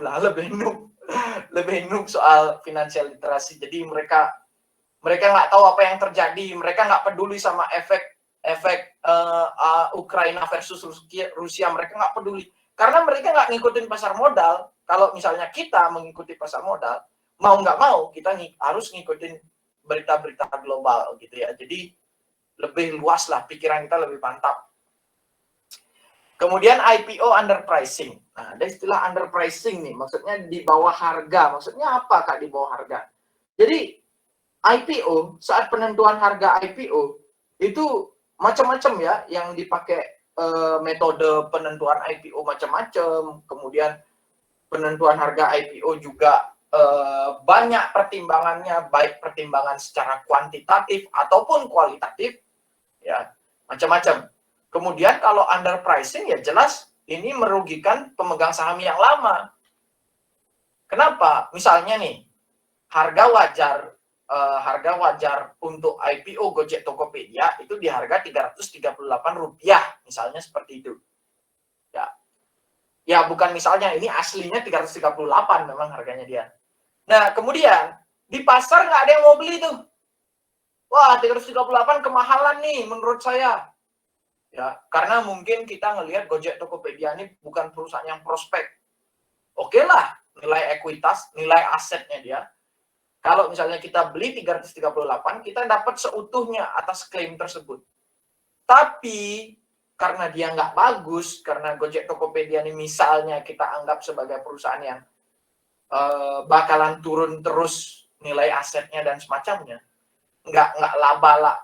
soal financial literasi. Jadi mereka nggak tahu apa yang terjadi, mereka nggak peduli sama efek efek Ukraina versus Rusia, mereka nggak peduli. Karena mereka nggak ngikutin pasar modal. Kalau misalnya kita mengikuti pasar modal, mau nggak mau kita harus ngikutin berita-berita global gitu ya. Jadi lebih luas lah, pikiran kita lebih mantap. Kemudian IPO underpricing. Nah, ada istilah underpricing nih, maksudnya di bawah harga. Maksudnya apa Kak di bawah harga? Jadi IPO, saat penentuan harga IPO itu macam-macam ya yang dipakai, metode penentuan IPO macam-macam. Kemudian penentuan harga IPO juga banyak pertimbangannya, baik pertimbangan secara kuantitatif ataupun kualitatif, ya macam-macam. Kemudian kalau underpricing ya jelas ini merugikan pemegang saham yang lama. Kenapa? Misalnya nih, harga wajar untuk IPO Gojek Tokopedia itu di harga Rp338, misalnya seperti itu. Ya bukan misalnya, ini aslinya 338 memang harganya dia. Nah, kemudian di pasar nggak ada yang mau beli tuh. Wah, 338 kemahalan nih menurut saya. Ya, karena mungkin kita ngelihat Gojek Tokopedia ini bukan perusahaan yang prospek. Oke lah, nilai ekuitas, nilai asetnya dia. Kalau misalnya kita beli 338, kita dapat seutuhnya atas klaim tersebut. Tapi karena dia nggak bagus, karena Gojek Tokopedia ini misalnya kita anggap sebagai perusahaan yang bakalan turun terus nilai asetnya dan semacamnya, nggak laba lah,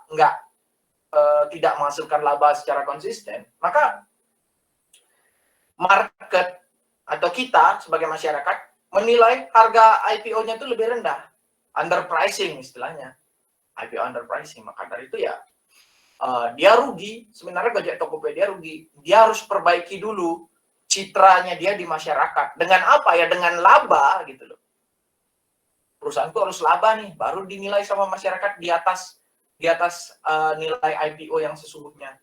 tidak menghasilkan laba secara konsisten, maka market atau kita sebagai masyarakat menilai harga IPO-nya itu lebih rendah. Underpricing istilahnya, IPO underpricing. Maka dari itu ya dia rugi. Sebenarnya Gojek Tokopedia rugi. Dia harus perbaiki dulu citranya dia di masyarakat. Dengan apa ya? Dengan laba gitu loh. Perusahaanku harus laba nih, baru dinilai sama masyarakat di atas nilai IPO yang sesungguhnya.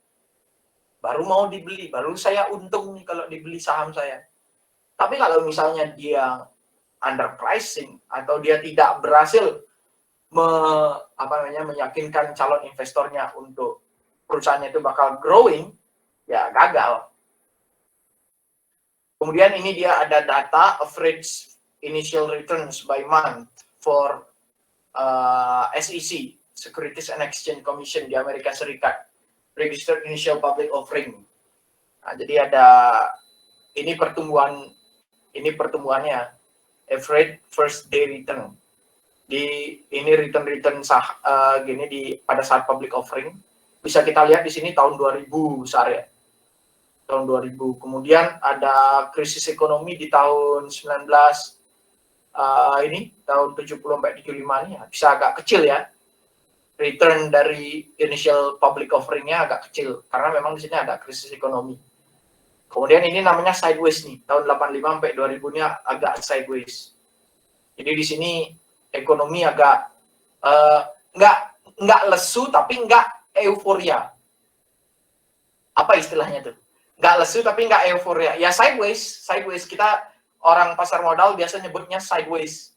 Baru mau dibeli, baru saya untung nih kalau dibeli saham saya. Tapi kalau misalnya dia underpricing atau dia tidak berhasil meyakinkan calon investornya untuk perusahaannya itu bakal growing, ya gagal. Kemudian ini dia ada data average initial returns by month for SEC, Securities and Exchange Commission di Amerika Serikat, Registered Initial Public Offering. Nah, jadi ada ini pertumbuhannya average first day return. Ini return gini pada saat public offering. Bisa kita lihat di sini tahun 2000 besar ya. Tahun 2000. Kemudian ada krisis ekonomi di tahun tahun 70 sampai 75 ini ya, bisa agak kecil ya. Return dari initial public offering-nya agak kecil karena memang di sini ada krisis ekonomi. Kemudian ini namanya sideways nih. Tahun 85 sampai 2000-nya agak sideways. Jadi di sini ekonomi agak nggak lesu tapi nggak euforia. Apa istilahnya tuh? Nggak lesu tapi nggak euforia. Ya sideways. Kita orang pasar modal biasa nyebutnya sideways.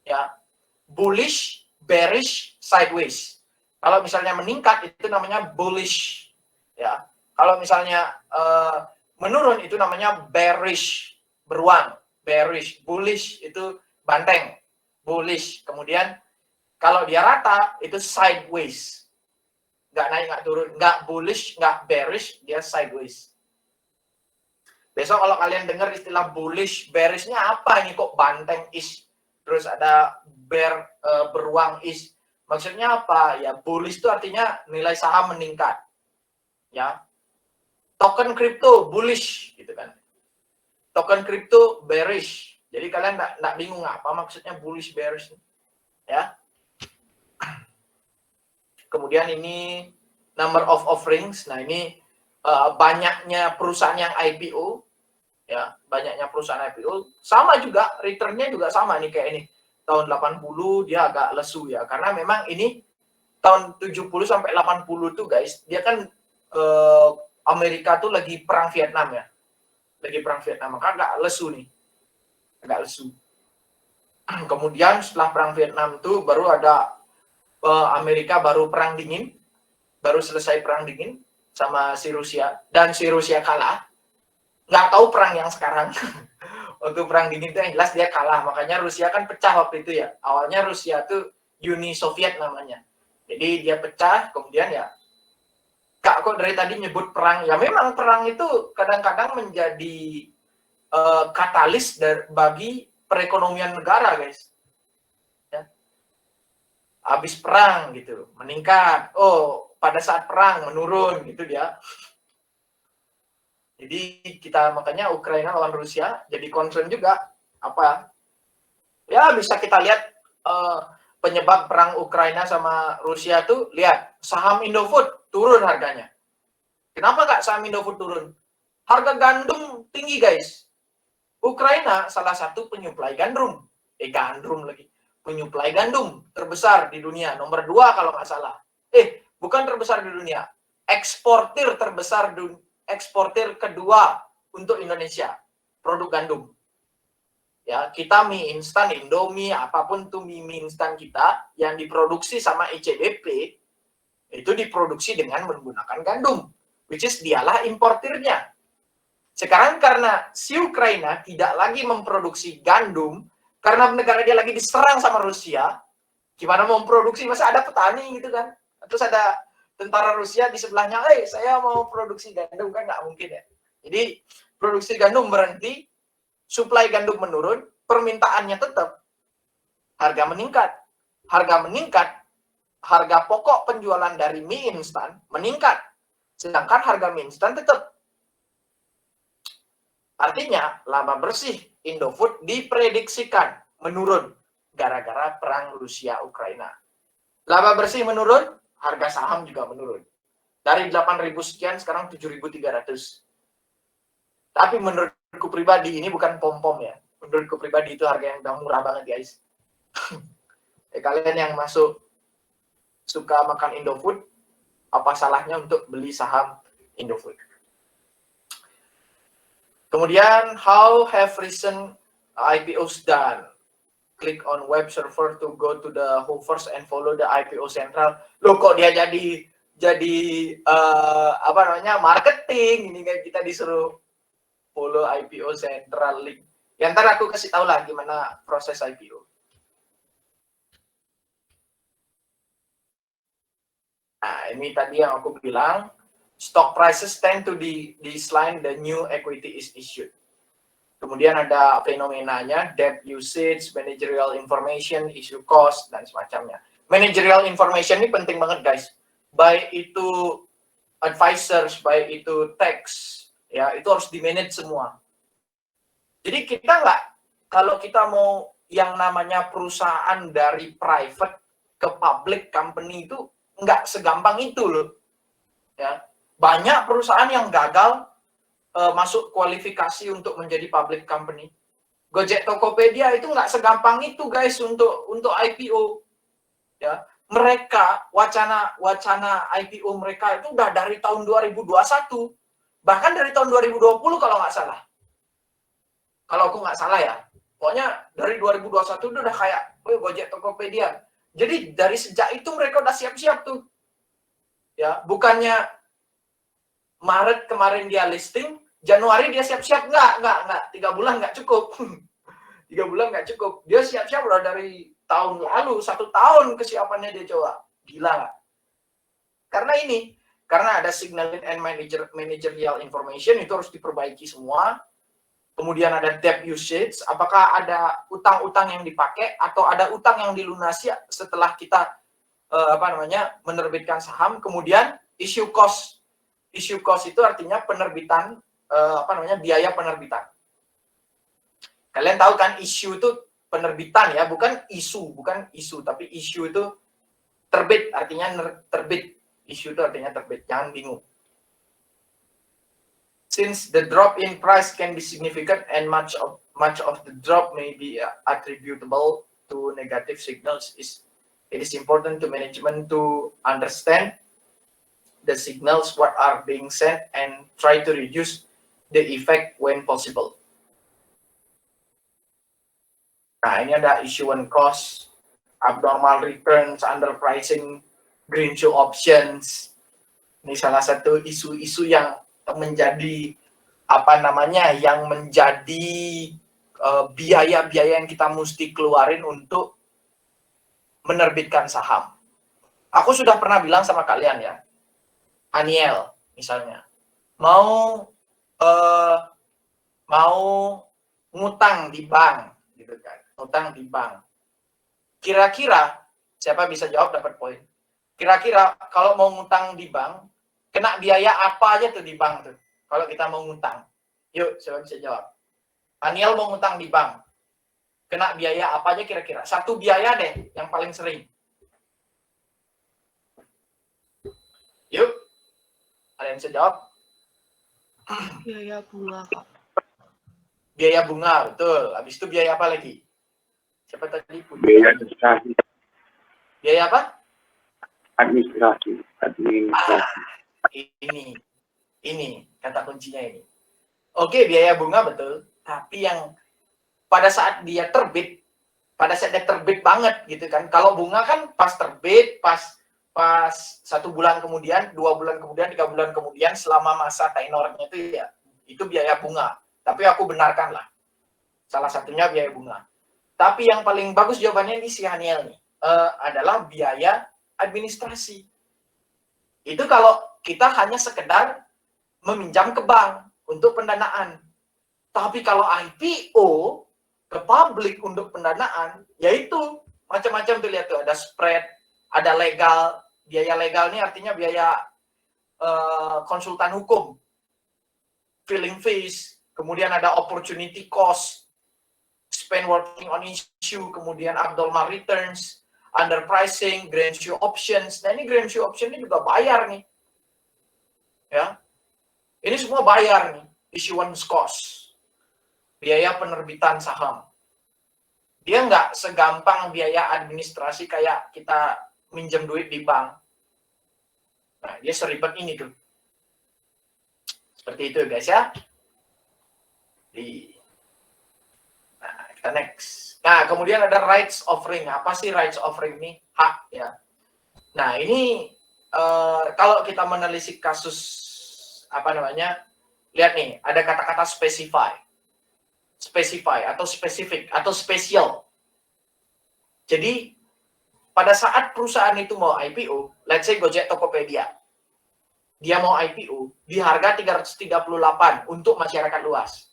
Ya, bullish, bearish, sideways. Kalau misalnya meningkat itu namanya bullish. Ya, kalau misalnya menurun itu namanya bearish, beruang. Bearish, bullish itu banteng. Bullish. Kemudian kalau dia rata itu sideways. Nggak naik, nggak turun. Nggak bullish, nggak bearish, dia sideways. Besok kalau kalian dengar istilah bullish, bearishnya apa ini kok banteng is, terus ada beruang is. Maksudnya apa? Ya bullish itu artinya nilai saham meningkat. Ya. Token kripto bullish gitu kan. Token kripto bearish. Jadi kalian nggak bingung apa maksudnya bullish bearish, ya. Kemudian ini number of offerings. Nah ini banyaknya perusahaan yang IPO, ya banyaknya perusahaan IPO. Sama juga returnnya juga sama nih kayak ini. Tahun 80 dia agak lesu ya karena memang ini tahun 70 sampai 80 tuh guys dia kan Amerika tuh lagi perang Vietnam ya. Lagi perang Vietnam maka agak lesu nih. Agak lesu. Kemudian setelah perang Vietnam tuh baru ada Amerika baru perang dingin, baru selesai perang dingin. sama si Rusia, dan si Rusia kalah. Nggak tahu perang yang sekarang. Waktu perang dingin itu yang jelas dia kalah, makanya Rusia kan pecah waktu itu ya. Awalnya Rusia tuh Uni Soviet namanya. Jadi dia pecah, kemudian ya Kak kok dari tadi nyebut perang. Ya memang perang itu kadang-kadang menjadi katalis bagi perekonomian negara, guys. Ya. Habis perang gitu, meningkat. Oh, pada saat perang menurun gitu dia. Jadi kita makanya Ukraina lawan Rusia jadi concern juga. Apa? Ya bisa kita lihat penyebab perang Ukraina sama Rusia tuh, lihat saham Indofood turun harganya. Kenapa Kak saham Indofood turun? Harga gandum tinggi, guys. Ukraina salah satu penyuplai gandum. Gandum lagi. Penyuplai gandum terbesar di dunia, nomor 2 kalau nggak salah. Bukan terbesar di dunia. Eksportir terbesar eksportir kedua untuk Indonesia, produk gandum. Ya, kita mie instan, Indomie, apapun tuh mie instan kita yang diproduksi sama ICBP itu diproduksi dengan menggunakan gandum, which is dialah importirnya. Sekarang karena si Ukraina tidak lagi memproduksi gandum karena negara dia lagi diserang sama Rusia, gimana mau memproduksi? Masa ada petani gitu kan? Terus ada tentara Rusia di sebelahnya, saya mau produksi gandum, kan nggak mungkin ya. Jadi produksi gandum berhenti, suplai gandum menurun, permintaannya tetap, harga meningkat. Harga meningkat, harga pokok penjualan dari mie instan meningkat. Sedangkan harga mie instan tetap. Artinya, laba bersih Indofood diprediksikan menurun gara-gara perang Rusia-Ukraina. Laba bersih menurun, harga saham juga menurun. Dari 8.000 sekian, sekarang 7.300. Tapi menurutku pribadi, ini bukan pom-pom ya. Menurutku pribadi itu harga yang udah murah banget, guys. Kalian yang suka makan Indofood, apa salahnya untuk beli saham Indofood? Kemudian, how have recent IPOs done? Click on web server to go to the Hoovers and follow the IPO Central. Loh kok dia jadi marketing? Ini kayak kita disuruh follow IPO Central link. Ya ntar aku kasih tahu lah gimana proses IPO. Nah ini tadi yang aku bilang, stock prices tend to decline the new equity is issued. Kemudian ada fenomenanya, debt usage, managerial information, issue cost, dan semacamnya. Managerial information ini penting banget, guys. Baik itu advisors, baik itu tax, ya itu harus di-manage semua. Jadi kita kalau kita mau yang namanya perusahaan dari private ke public company itu nggak segampang itu loh. Ya. Banyak perusahaan yang gagal masuk kualifikasi untuk menjadi public company. Gojek, Tokopedia itu nggak segampang itu, guys, untuk IPO. Ya, mereka wacana IPO mereka itu udah dari tahun 2021, bahkan dari tahun 2020 kalau nggak salah. Kalau aku nggak salah ya, pokoknya dari 2021 itu udah kayak Gojek, Tokopedia. Jadi dari sejak itu mereka udah siap-siap tuh. Ya, bukannya Maret kemarin dia listing, Januari dia siap-siap, nggak, 3 bulan nggak cukup. 3 bulan nggak cukup. Dia siap-siap udah dari tahun lalu, 1 tahun kesiapannya dia coba. Gila nggak? Karena ada signaling and managerial information, itu harus diperbaiki semua. Kemudian ada debt usage, apakah ada utang-utang yang dipakai atau ada utang yang dilunasi setelah kita menerbitkan saham. Kemudian issue cost. Issue cost itu artinya penerbitan, biaya penerbitan. Kalian tahu kan issue itu penerbitan ya, bukan isu, tapi issue itu terbit, artinya terbit. Issue itu artinya terbit, jangan bingung. Since the drop in price can be significant and much of the drop may be attributable to negative signals, it is important to management to understand the signals what are being sent and try to reduce the effect when possible. Nah, ini ada issuance cost, abnormal returns, underpricing, green shoe options. Ini salah satu isu-isu yang menjadi yang menjadi biaya-biaya yang kita mesti keluarin untuk menerbitkan saham. Aku sudah pernah bilang sama kalian ya, Aniel misalnya, mau ngutang di bank, gitu kan, ngutang di bank. Kira-kira siapa bisa jawab dapat poin? Kira-kira kalau mau ngutang di bank, kena biaya apa aja tuh di bank tuh? Kalau kita mau ngutang, yuk siapa bisa jawab? Aniel mau ngutang di bank, kena biaya apa aja kira-kira? Satu biaya deh yang paling sering. Yuk, ada yang bisa jawab? Biaya bunga, Kak. Biaya bunga, betul. Habis itu biaya apa lagi? Siapa tadi? Biaya administrasi. Biaya apa? Administrasi. Ini kata kuncinya ini. Oke, biaya bunga betul. Tapi yang pada saat dia terbit banget gitu kan. Kalau bunga kan pas terbit, pas 1 bulan kemudian, 2 bulan kemudian, 3 bulan kemudian, selama masa tenornya itu ya, itu biaya bunga. Tapi aku benarkan lah. Salah satunya biaya bunga. Tapi yang paling bagus jawabannya ini si Haniel nih. Adalah biaya administrasi. Itu kalau kita hanya sekedar meminjam ke bank untuk pendanaan. Tapi kalau IPO ke publik untuk pendanaan, yaitu macam-macam tuh, lihat tuh, ada spread, ada legal. Biaya legal ini artinya biaya konsultan hukum, filing fees, kemudian ada opportunity cost, spend working on issue, kemudian abnormal returns, underpricing, grand issue options. Nah, ini grand issue option ini juga bayar nih. Ya. Ini semua bayar nih, issuance cost. Biaya penerbitan saham. Dia nggak segampang biaya administrasi kayak kita minjem duit di bank. Nah, dia seribet ini tuh. Seperti itu guys ya. Nah, kita next. Nah, kemudian ada rights offering. Apa sih rights offering ini? Hak ya. Nah, ini kalau kita menelisik kasus lihat nih, ada kata-kata specify atau specific atau special. Jadi pada saat perusahaan itu mau IPO, let's say Gojek Tokopedia, dia mau IPO di harga 338 untuk masyarakat luas.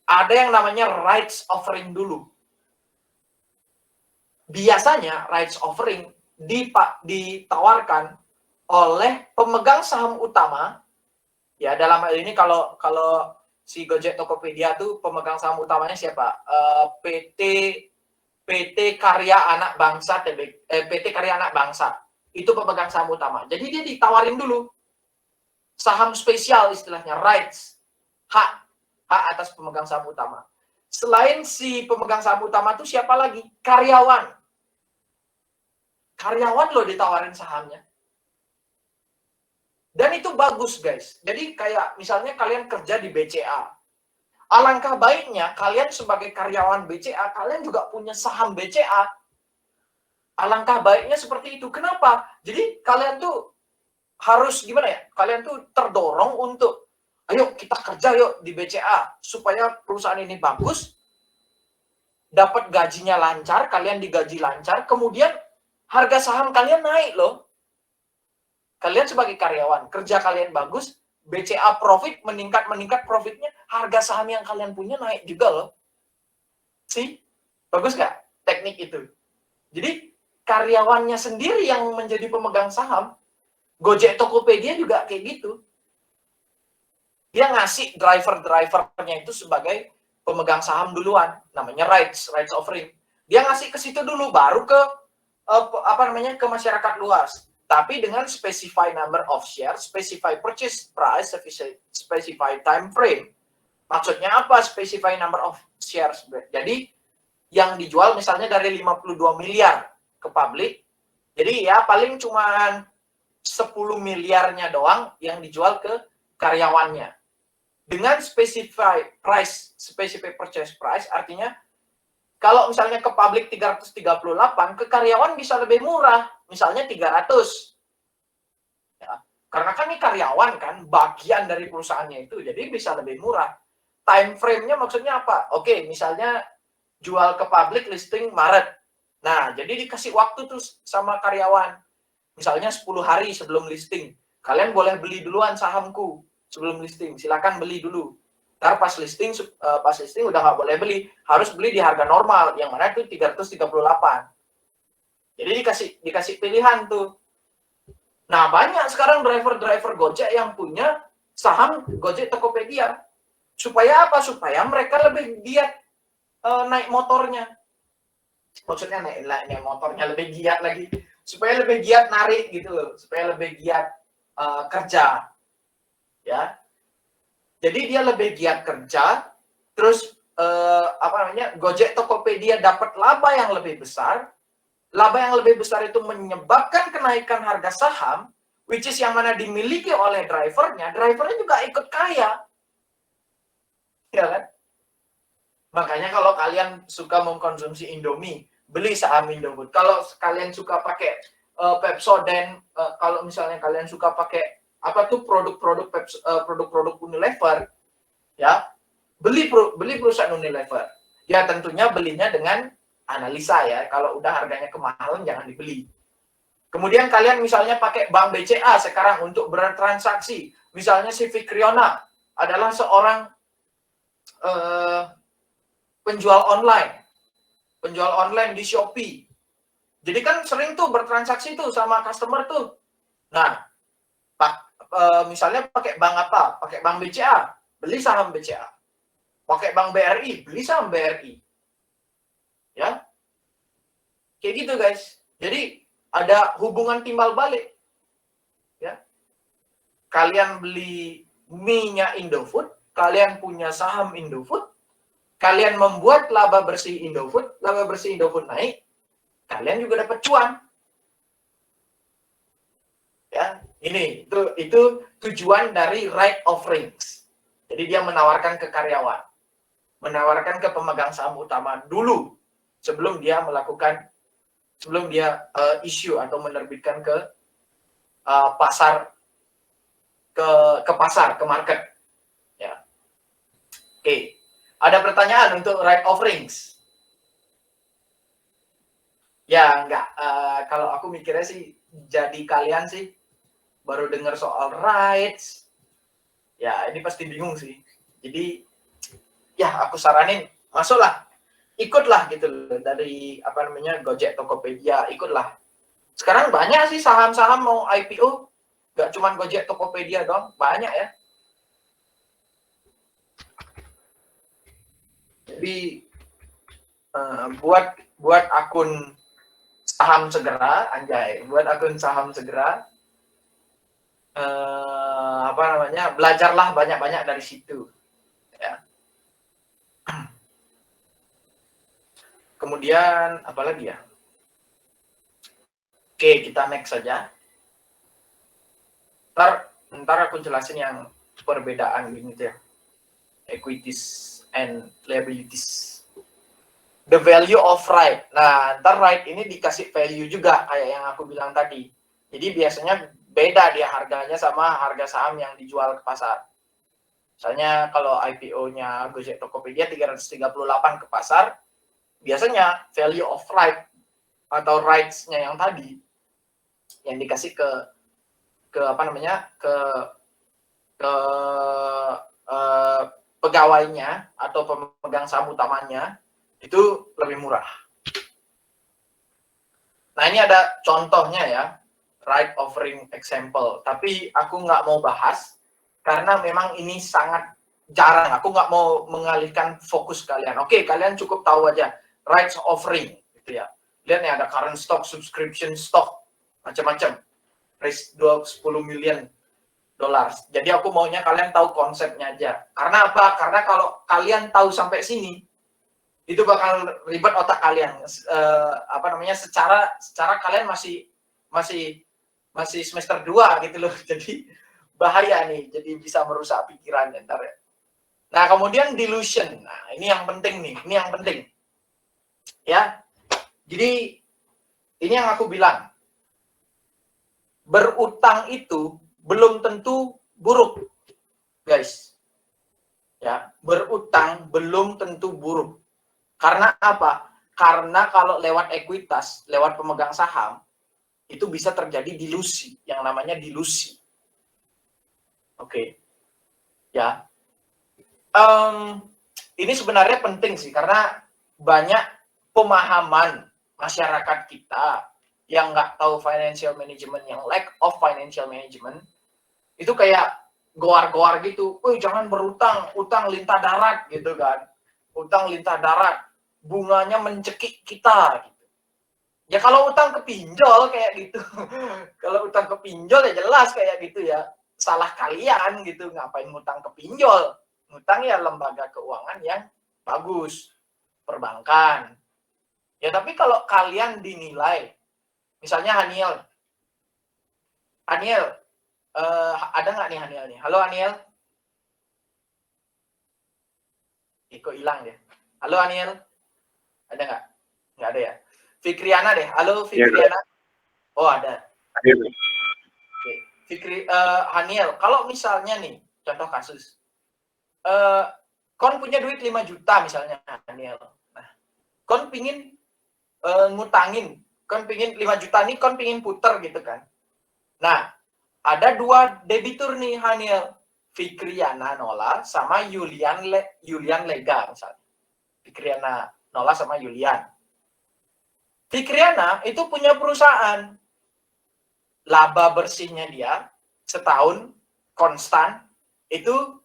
Ada yang namanya rights offering dulu. Biasanya rights offering ditawarkan oleh pemegang saham utama. Ya, dalam hal ini kalau si Gojek Tokopedia tuh pemegang saham utamanya siapa? PT Karya Anak Bangsa, PT Karya Anak Bangsa. Itu pemegang saham utama. Jadi dia ditawarin dulu saham spesial istilahnya, rights, hak atas pemegang saham utama. Selain si pemegang saham utama itu siapa lagi? Karyawan. Karyawan loh ditawarin sahamnya. Dan itu bagus guys. Jadi kayak misalnya kalian kerja di BCA. Alangkah baiknya kalian sebagai karyawan BCA, kalian juga punya saham BCA. Alangkah baiknya seperti itu. Kenapa? Jadi kalian tuh harus gimana ya? Kalian tuh terdorong untuk, ayo kita kerja yuk di BCA. Supaya perusahaan ini bagus, dapat gajinya lancar, kalian digaji lancar, kemudian harga saham kalian naik loh. Kalian sebagai karyawan, kerja kalian bagus, BCA profit, meningkat profitnya, harga saham yang kalian punya naik juga loh. Sih? Bagus nggak teknik itu? Jadi, karyawannya sendiri yang menjadi pemegang saham. Gojek Tokopedia juga kayak gitu. Dia ngasih driver-drivernya itu sebagai pemegang saham duluan. Namanya rights offering. Dia ngasih ke situ dulu, baru ke ke masyarakat luas. Tapi dengan specify number of shares, specify purchase price, specify time frame. Maksudnya apa specify number of shares? Jadi yang dijual misalnya dari 52 miliar ke publik, jadi ya paling cuma 10 miliarnya doang yang dijual ke karyawannya. Dengan specify price, specify purchase price, artinya kalau misalnya ke publik 338, ke karyawan bisa lebih murah, misalnya 300. Ya. Karena kan ini karyawan kan, bagian dari perusahaannya itu, jadi bisa lebih murah. Time frame-nya maksudnya apa? Oke, misalnya jual ke public listing Maret. Nah, jadi dikasih waktu tuh sama karyawan. Misalnya 10 hari sebelum listing. Kalian boleh beli duluan sahamku sebelum listing. Silakan beli dulu. Ntar pas listing udah nggak boleh beli. Harus beli di harga normal. Yang mana itu 338. Jadi dikasih pilihan tuh. Nah, banyak sekarang driver-driver Gojek yang punya saham Gojek Tokopedia. Supaya apa? Supaya mereka lebih giat naik motornya. Maksudnya naik motornya lebih giat lagi. Supaya lebih giat narik gitu loh. Supaya lebih giat kerja. Ya. Jadi dia lebih giat kerja. Terus Gojek Tokopedia dapat laba yang lebih besar. Laba yang lebih besar itu menyebabkan kenaikan harga saham, which is yang mana dimiliki oleh drivernya juga ikut kaya. Ya kan? Makanya kalau kalian suka mengkonsumsi Indomie, beli saham Indofood. Kalau kalian suka pakai Pepsodent, kalau misalnya kalian suka pakai produk-produk Unilever, ya, beli perusahaan Unilever. Ya tentunya belinya dengan analisa ya, kalau udah harganya kemahalan jangan dibeli. Kemudian kalian misalnya pakai bank BCA sekarang untuk bertransaksi, misalnya si Fikriona adalah seorang penjual online di Shopee. Jadi kan sering tuh bertransaksi tuh sama customer tuh. Nah, misalnya pakai bank apa? Pakai bank BCA, beli saham BCA. Pakai bank BRI, beli saham BRI. Ya, kayak gitu guys. Jadi ada hubungan timbal balik. Ya, kalian beli mie-nya Indofood, kalian punya saham Indofood, kalian membuat laba bersih Indofood naik, kalian juga dapat cuan. Ya, itu tujuan dari right offerings. Jadi dia menawarkan ke karyawan, menawarkan ke pemegang saham utama dulu sebelum dia issue atau menerbitkan ke pasar, ke market. Ya. Oke. Ada pertanyaan untuk right offerings? Ya, enggak. Kalau aku mikirnya sih, jadi kalian sih baru dengar soal rights. Ya, ini pasti bingung sih. Jadi, ya aku saranin, masuklah. Ikutlah gitu loh, dari Gojek Tokopedia, ikutlah. Sekarang banyak sih saham-saham mau IPO, nggak cuma Gojek Tokopedia dong, banyak ya. Jadi buat akun saham segera, anjay, buat akun saham segera, belajarlah banyak-banyak dari situ. Ya. Kemudian apa lagi ya? Oke, kita next saja. Ntar aku jelasin yang perbedaan gitu ya. Equities and liabilities. The value of right. Nah, ntar right ini dikasih value juga kayak yang aku bilang tadi. Jadi biasanya beda dia harganya sama harga saham yang dijual ke pasar. Misalnya kalau IPO-nya Gojek Tokopedia 338 ke pasar, biasanya value of right atau rights-nya yang tadi yang dikasih ke pegawainya atau pemegang saham utamanya itu lebih murah. Nah, ini ada contohnya ya, right offering example. Tapi aku nggak mau bahas karena memang ini sangat jarang. Aku nggak mau mengalihkan fokus kalian. Oke, kalian cukup tahu aja rights offering gitu ya. Lihat nih ada current stock, subscription stock, macam-macam. Raise 10 million dolar. Jadi aku maunya kalian tahu konsepnya aja. Karena apa? Karena kalau kalian tahu sampai sini, itu bakal ribet otak kalian. Secara kalian masih semester 2 gitu loh. Jadi bahaya nih. Jadi bisa merusak pikiran ntar ya. Nah, kemudian dilution. Nah, ini yang penting nih. Ini yang penting. Ya. Jadi ini yang aku bilang. berutang itu belum tentu buruk, guys. Ya, berutang belum tentu buruk. Karena apa? Karena kalau lewat ekuitas, lewat pemegang saham, itu bisa terjadi dilusi, yang namanya dilusi. Oke. Ya. Ini sebenarnya penting sih, karena banyak pemahaman masyarakat kita yang nggak tahu financial management, yang lack of financial management, itu kayak goar-goar gitu. Jangan berutang, utang lintah darat gitu kan. Utang lintah darat, bunganya mencekik kita. Gitu. Ya kalau utang ke pinjol kayak gitu. Kalau utang ke pinjol ya jelas kayak gitu ya. Salah kalian gitu, ngapain ngutang ke pinjol. Ngutang ya lembaga keuangan yang bagus, perbankan. Ya tapi kalau kalian dinilai, misalnya Haniel, ada nggak nih Haniel nih? Halo Haniel? Kok hilang deh. Halo Haniel? Ada nggak? Nggak ada ya? Fikriana deh. Halo Fikriana? Oh ada. Oke. Haniel, kalau misalnya nih, contoh kasus, kon punya duit 5 juta misalnya Haniel. Nah, kon pingin ngutangin, kon pingin 5 juta nih, kon pingin puter gitu kan. Nah, ada dua debitur nih Haniel, Fikriana Nola sama Yulian Lega misalnya. Fikriana Nola sama Yulian. Fikriana itu punya perusahaan, laba bersihnya dia setahun konstan itu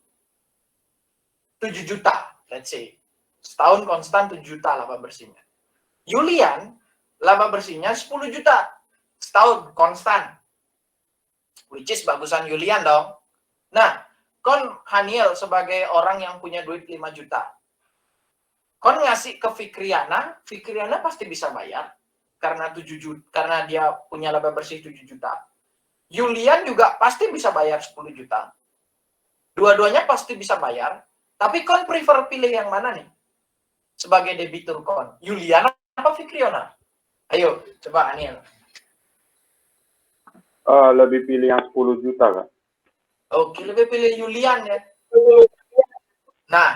7 juta, let's say. Setahun konstan 7 juta laba bersihnya. Yulian, laba bersihnya 10 juta setahun konstan. Which is bagusan Yulian dong. Nah, kon Haniel sebagai orang yang punya duit 5 juta. Kon ngasih ke Fikriana, Fikriana pasti bisa bayar karena 7 juta, karena dia punya laba bersih 7 juta. Yulian juga pasti bisa bayar 10 juta. Dua-duanya pasti bisa bayar, tapi kon prefer pilih yang mana nih? Sebagai debitur kon, Yulian apa Fikriana? Ayo, coba Haniel. Lebih pilih yang 10 juta, Kak. Oke, lebih pilih Yulian ya. Nah,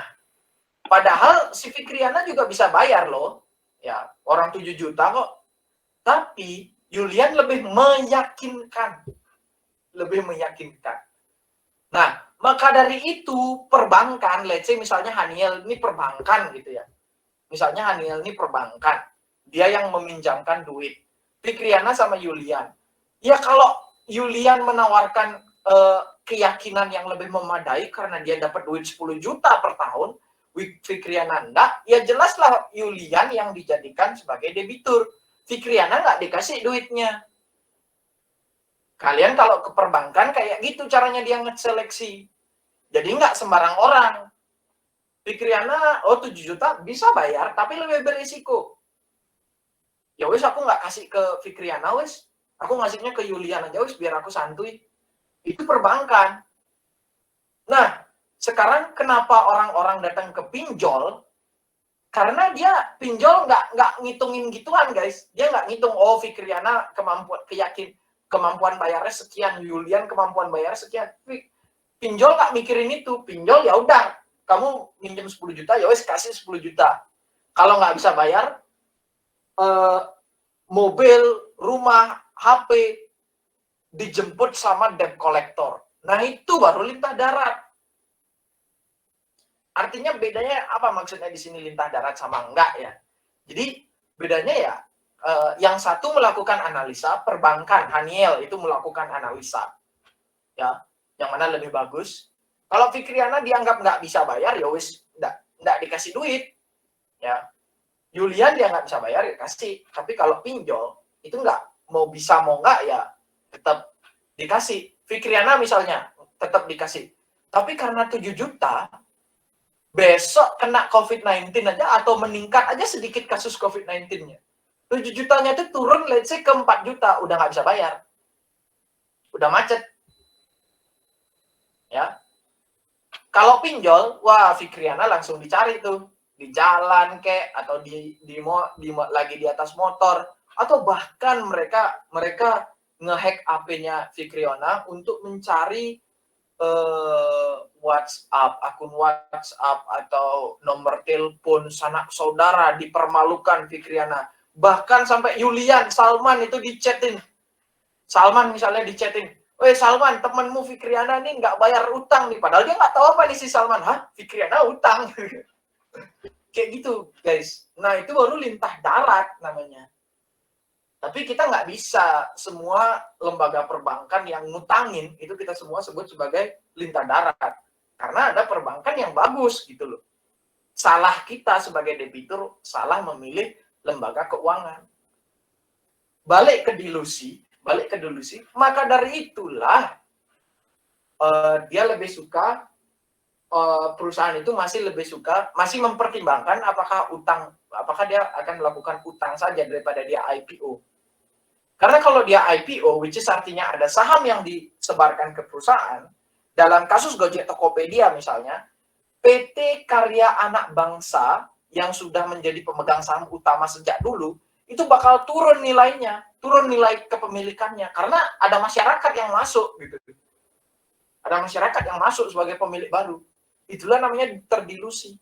padahal si Fikriana juga bisa bayar loh. Ya, orang 7 juta kok. Tapi Yulian lebih meyakinkan. Lebih meyakinkan. Nah, maka dari itu perbankan, let's say misalnya Haniel ini perbankan gitu ya. Misalnya Haniel ini perbankan. Dia yang meminjamkan duit. Fikriana sama Yulian. Ya kalau Yulian menawarkan keyakinan yang lebih memadai karena dia dapat duit 10 juta per tahun, Fikriana enggak, ya jelaslah Yulian yang dijadikan sebagai debitur. Fikriana enggak dikasih duitnya. Kalian kalau ke perbankan kayak gitu caranya dia ngeseleksi. Jadi enggak sembarang orang. Fikriana, 7 juta bisa bayar, tapi lebih berisiko. Ya wes aku nggak kasih ke Fikriana wes. Aku ngasihnya ke Yulian aja wes biar aku santuy. Itu perbankan. Nah, sekarang kenapa orang-orang datang ke pinjol? Karena dia pinjol nggak ngitungin gituan guys. Dia nggak ngitung Fikriana kemampuan bayarnya sekian, Yulian kemampuan bayarnya sekian. Pinjol nggak mikirin itu. Pinjol ya udah, kamu minjem 10 juta ya wes kasih 10 juta. Kalau nggak bisa bayar, mobil, rumah, HP dijemput sama debt collector. Nah itu baru lintah darat. Artinya bedanya apa maksudnya di sini lintah darat sama enggak ya? Jadi bedanya ya yang satu melakukan analisa, perbankan Haniel itu melakukan analisa, ya yang mana lebih bagus. Kalau Fikriana dianggap nggak bisa bayar ya wis nggak dikasih duit, ya. Yulian dia nggak bisa bayar ya kasih. Tapi kalau pinjol itu nggak mau bisa mau nggak ya tetap dikasih. Fikriana misalnya tetap dikasih. Tapi karena 7 juta, besok kena COVID-19 aja atau meningkat aja sedikit kasus COVID-19-nya. 7 jutanya itu turun let's say ke 4 juta, udah nggak bisa bayar. Udah macet. Ya. Kalau pinjol, wah Fikriana langsung dicari tuh. Di jalan kek atau lagi di atas motor atau bahkan mereka ngehack HP-nya Fikriana untuk mencari WhatsApp, akun WhatsApp atau nomor telepon sanak saudara, dipermalukan Fikriana. Bahkan sampai Yulian, Salman itu dichatin. Salman misalnya dichatin, "Weh Salman, temenmu Fikriana nih nggak bayar utang nih." Padahal dia nggak tahu apa nih si Salman. Hah? Fikriana utang. Kayak gitu, guys. Nah, itu baru lintah darat namanya. Tapi kita nggak bisa semua lembaga perbankan yang ngutangin, itu kita semua sebut sebagai lintah darat. Karena ada perbankan yang bagus gitu loh. Salah kita sebagai debitur, salah memilih lembaga keuangan. Balik ke dilusi, maka dari itulah dia lebih suka, perusahaan itu masih mempertimbangkan apakah dia akan melakukan utang saja daripada dia IPO. Karena kalau dia IPO, which is artinya ada saham yang disebarkan ke perusahaan, dalam kasus Gojek Tokopedia misalnya, PT Karya Anak Bangsa yang sudah menjadi pemegang saham utama sejak dulu, itu bakal turun nilainya, turun nilai kepemilikannya, karena ada masyarakat yang masuk gitu. Ada masyarakat yang masuk sebagai pemilik baru. Itulah namanya terdilusi.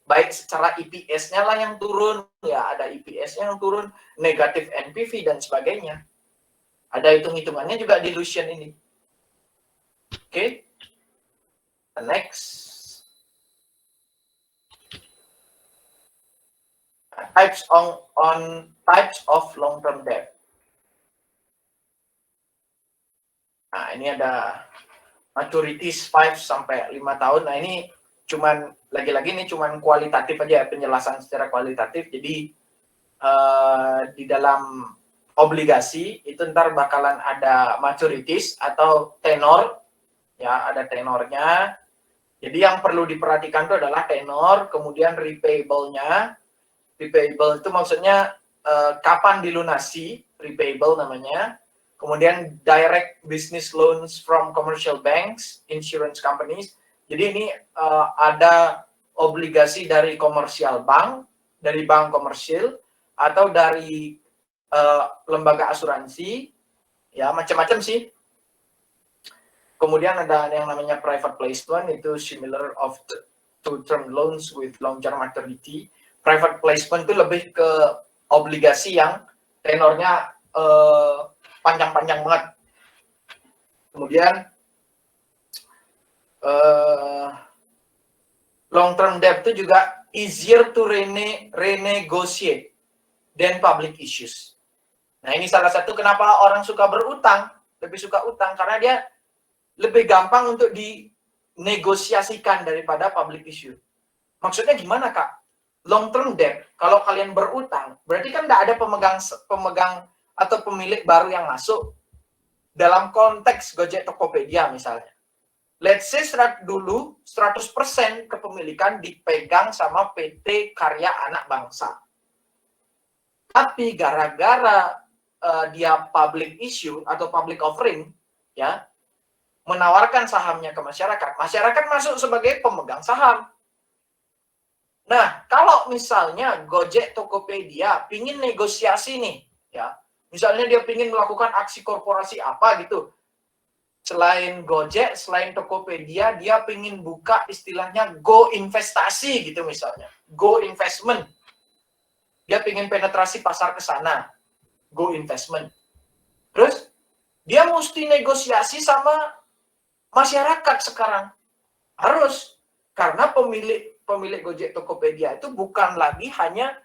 Baik secara EPS-nya lah yang turun, ya ada EPS-nya yang turun, negatif NPV dan sebagainya. Ada hitung-hitungannya juga dilution ini. Oke. Next. Types of long-term debt. Nah, ini ada maturities 5 sampai 5 tahun. Nah, ini lagi-lagi ini cuman kualitatif aja, penjelasan secara kualitatif. Jadi di dalam obligasi itu ntar bakalan ada maturities atau tenor, ya ada tenornya. Jadi yang perlu diperhatikan itu adalah tenor, kemudian repayable-nya. Repayable itu maksudnya kapan dilunasi, repayable namanya. Kemudian direct business loans from commercial banks, insurance companies. Jadi ini ada obligasi dari komersial bank, dari bank komersil, atau dari lembaga asuransi, ya macam-macam sih. Kemudian ada yang namanya private placement, itu similar of to term loans with long-term maturity. Private placement itu lebih ke obligasi yang tenornya panjang-panjang banget. Kemudian long-term debt itu juga easier to renegotiate than public issues. Nah, ini salah satu kenapa orang suka berutang, lebih suka utang, karena dia lebih gampang untuk dinegosiasikan daripada public issue. Maksudnya gimana, Kak? Long-term debt, kalau kalian berutang, berarti kan nggak ada pemegang atau pemilik baru yang masuk. Dalam konteks Gojek Tokopedia misalnya. Let's say dulu 100% kepemilikan dipegang sama PT Karya Anak Bangsa. Tapi gara-gara dia public issue atau public offering, ya, menawarkan sahamnya ke masyarakat, masyarakat masuk sebagai pemegang saham. Nah, kalau misalnya Gojek Tokopedia pingin negosiasi nih, ya, misalnya dia pingin melakukan aksi korporasi apa gitu, selain Gojek, selain Tokopedia, dia pingin buka istilahnya go investasi gitu misalnya, go investment. Dia pingin penetrasi pasar ke sana, go investment. Terus dia mesti negosiasi sama masyarakat sekarang. Harus, karena pemilik Gojek Tokopedia itu bukan lagi 100%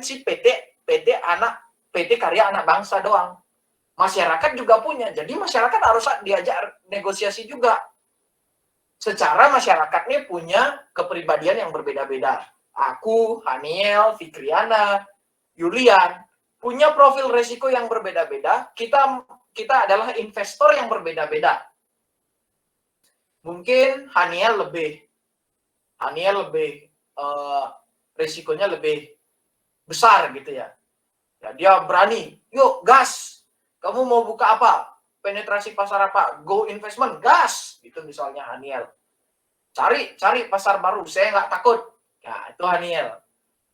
si PT Karya Anak Bangsa doang. Masyarakat juga punya. Jadi masyarakat harus diajak negosiasi juga. Secara masyarakat ini punya kepribadian yang berbeda-beda. Aku, Haniel, Fikriana, Yulian punya profil resiko yang berbeda-beda. Kita adalah investor yang berbeda-beda. Mungkin Haniel lebih resikonya lebih besar gitu ya. Ya, dia berani, yuk gas. Kamu mau buka apa? Penetrasi pasar apa? Go investment, gas. Gitu misalnya Haniel. Cari pasar baru, saya nggak takut. Ya, itu Haniel.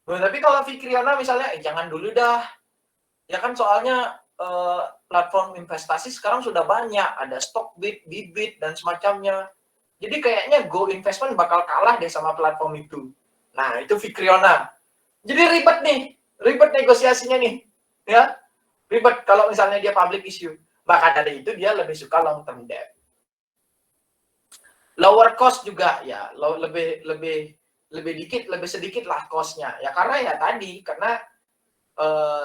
Nah, tapi kalau Fikriana misalnya, jangan dulu dah. Ya kan soalnya platform investasi sekarang sudah banyak, ada Stockbit, Bybit dan semacamnya. Jadi kayaknya Go Investment bakal kalah deh sama platform itu. Nah, itu Fikriona. Jadi ribet negosiasinya nih, ya. Ribet kalau misalnya dia public issue. Maka dari itu dia lebih suka long term debt. Lower cost juga ya, lebih sedikit lah costnya. Ya karena ya tadi karena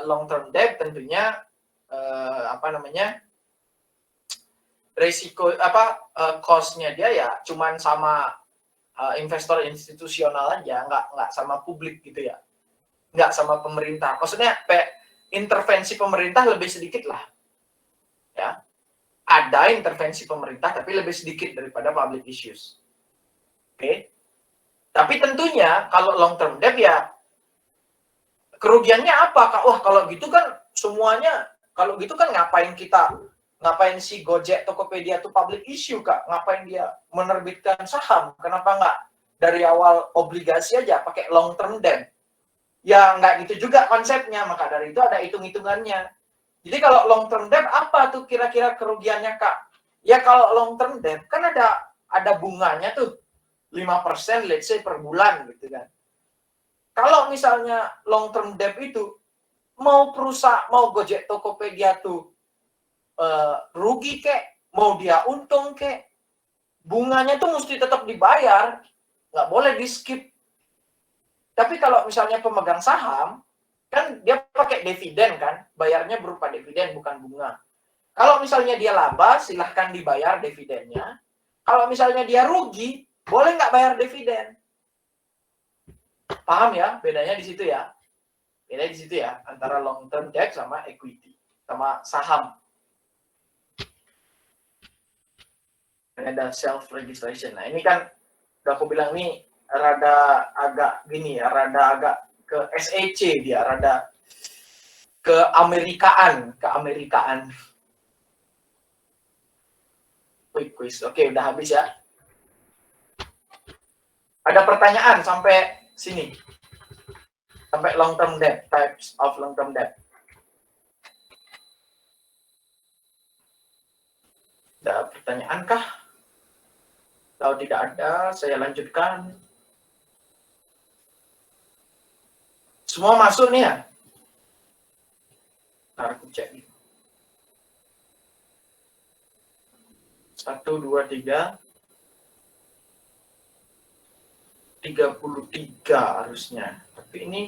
long term debt tentunya resiko costnya dia ya cuman sama investor institusional aja, nggak sama publik gitu ya, nggak sama pemerintah. Maksudnya intervensi pemerintah lebih sedikit lah, ya. Ada intervensi pemerintah tapi lebih sedikit daripada public issues. Oke. Tapi tentunya kalau long term debt ya kerugiannya apa, Kak? Wah, kalau gitu kan semuanya, kalau gitu kan ngapain si Gojek, Tokopedia itu public issue, Kak? Ngapain dia menerbitkan saham? Kenapa nggak dari awal obligasi aja pakai long term debt? Ya nggak gitu juga konsepnya, maka dari itu ada hitung-hitungannya. Jadi kalau long term debt apa tuh kira-kira kerugiannya, Kak? Ya kalau long term debt kan ada bunganya tuh 5% let's say per bulan gitu kan. Kalau misalnya long term debt itu mau Gojek Tokopedia tuh rugi kek, mau dia untung kek, bunganya tuh mesti tetap dibayar, nggak boleh di skip. Tapi kalau misalnya pemegang saham kan dia pakai dividen kan, bayarnya berupa dividen bukan bunga. Kalau misalnya dia laba, silahkan dibayar dividennya. Kalau misalnya dia rugi, boleh nggak bayar dividen. Paham ya? Bedanya di situ ya. Bedanya di situ ya, antara long term debt sama equity, sama saham. Ada self registration. Nah, ini kan udah aku bilang nih rada agak gini ya, rada agak ke SEC dia, rada ke Amerikaan. Quiz. Oke, udah habis ya. Ada pertanyaan sampai sini? Sampai long term debt, types of long term debt. Ada pertanyaan kah? Kalau tidak ada, saya lanjutkan. Semua masuk nih ya? Ntar aku cek. 1, 2, 3. 33 harusnya. Tapi ini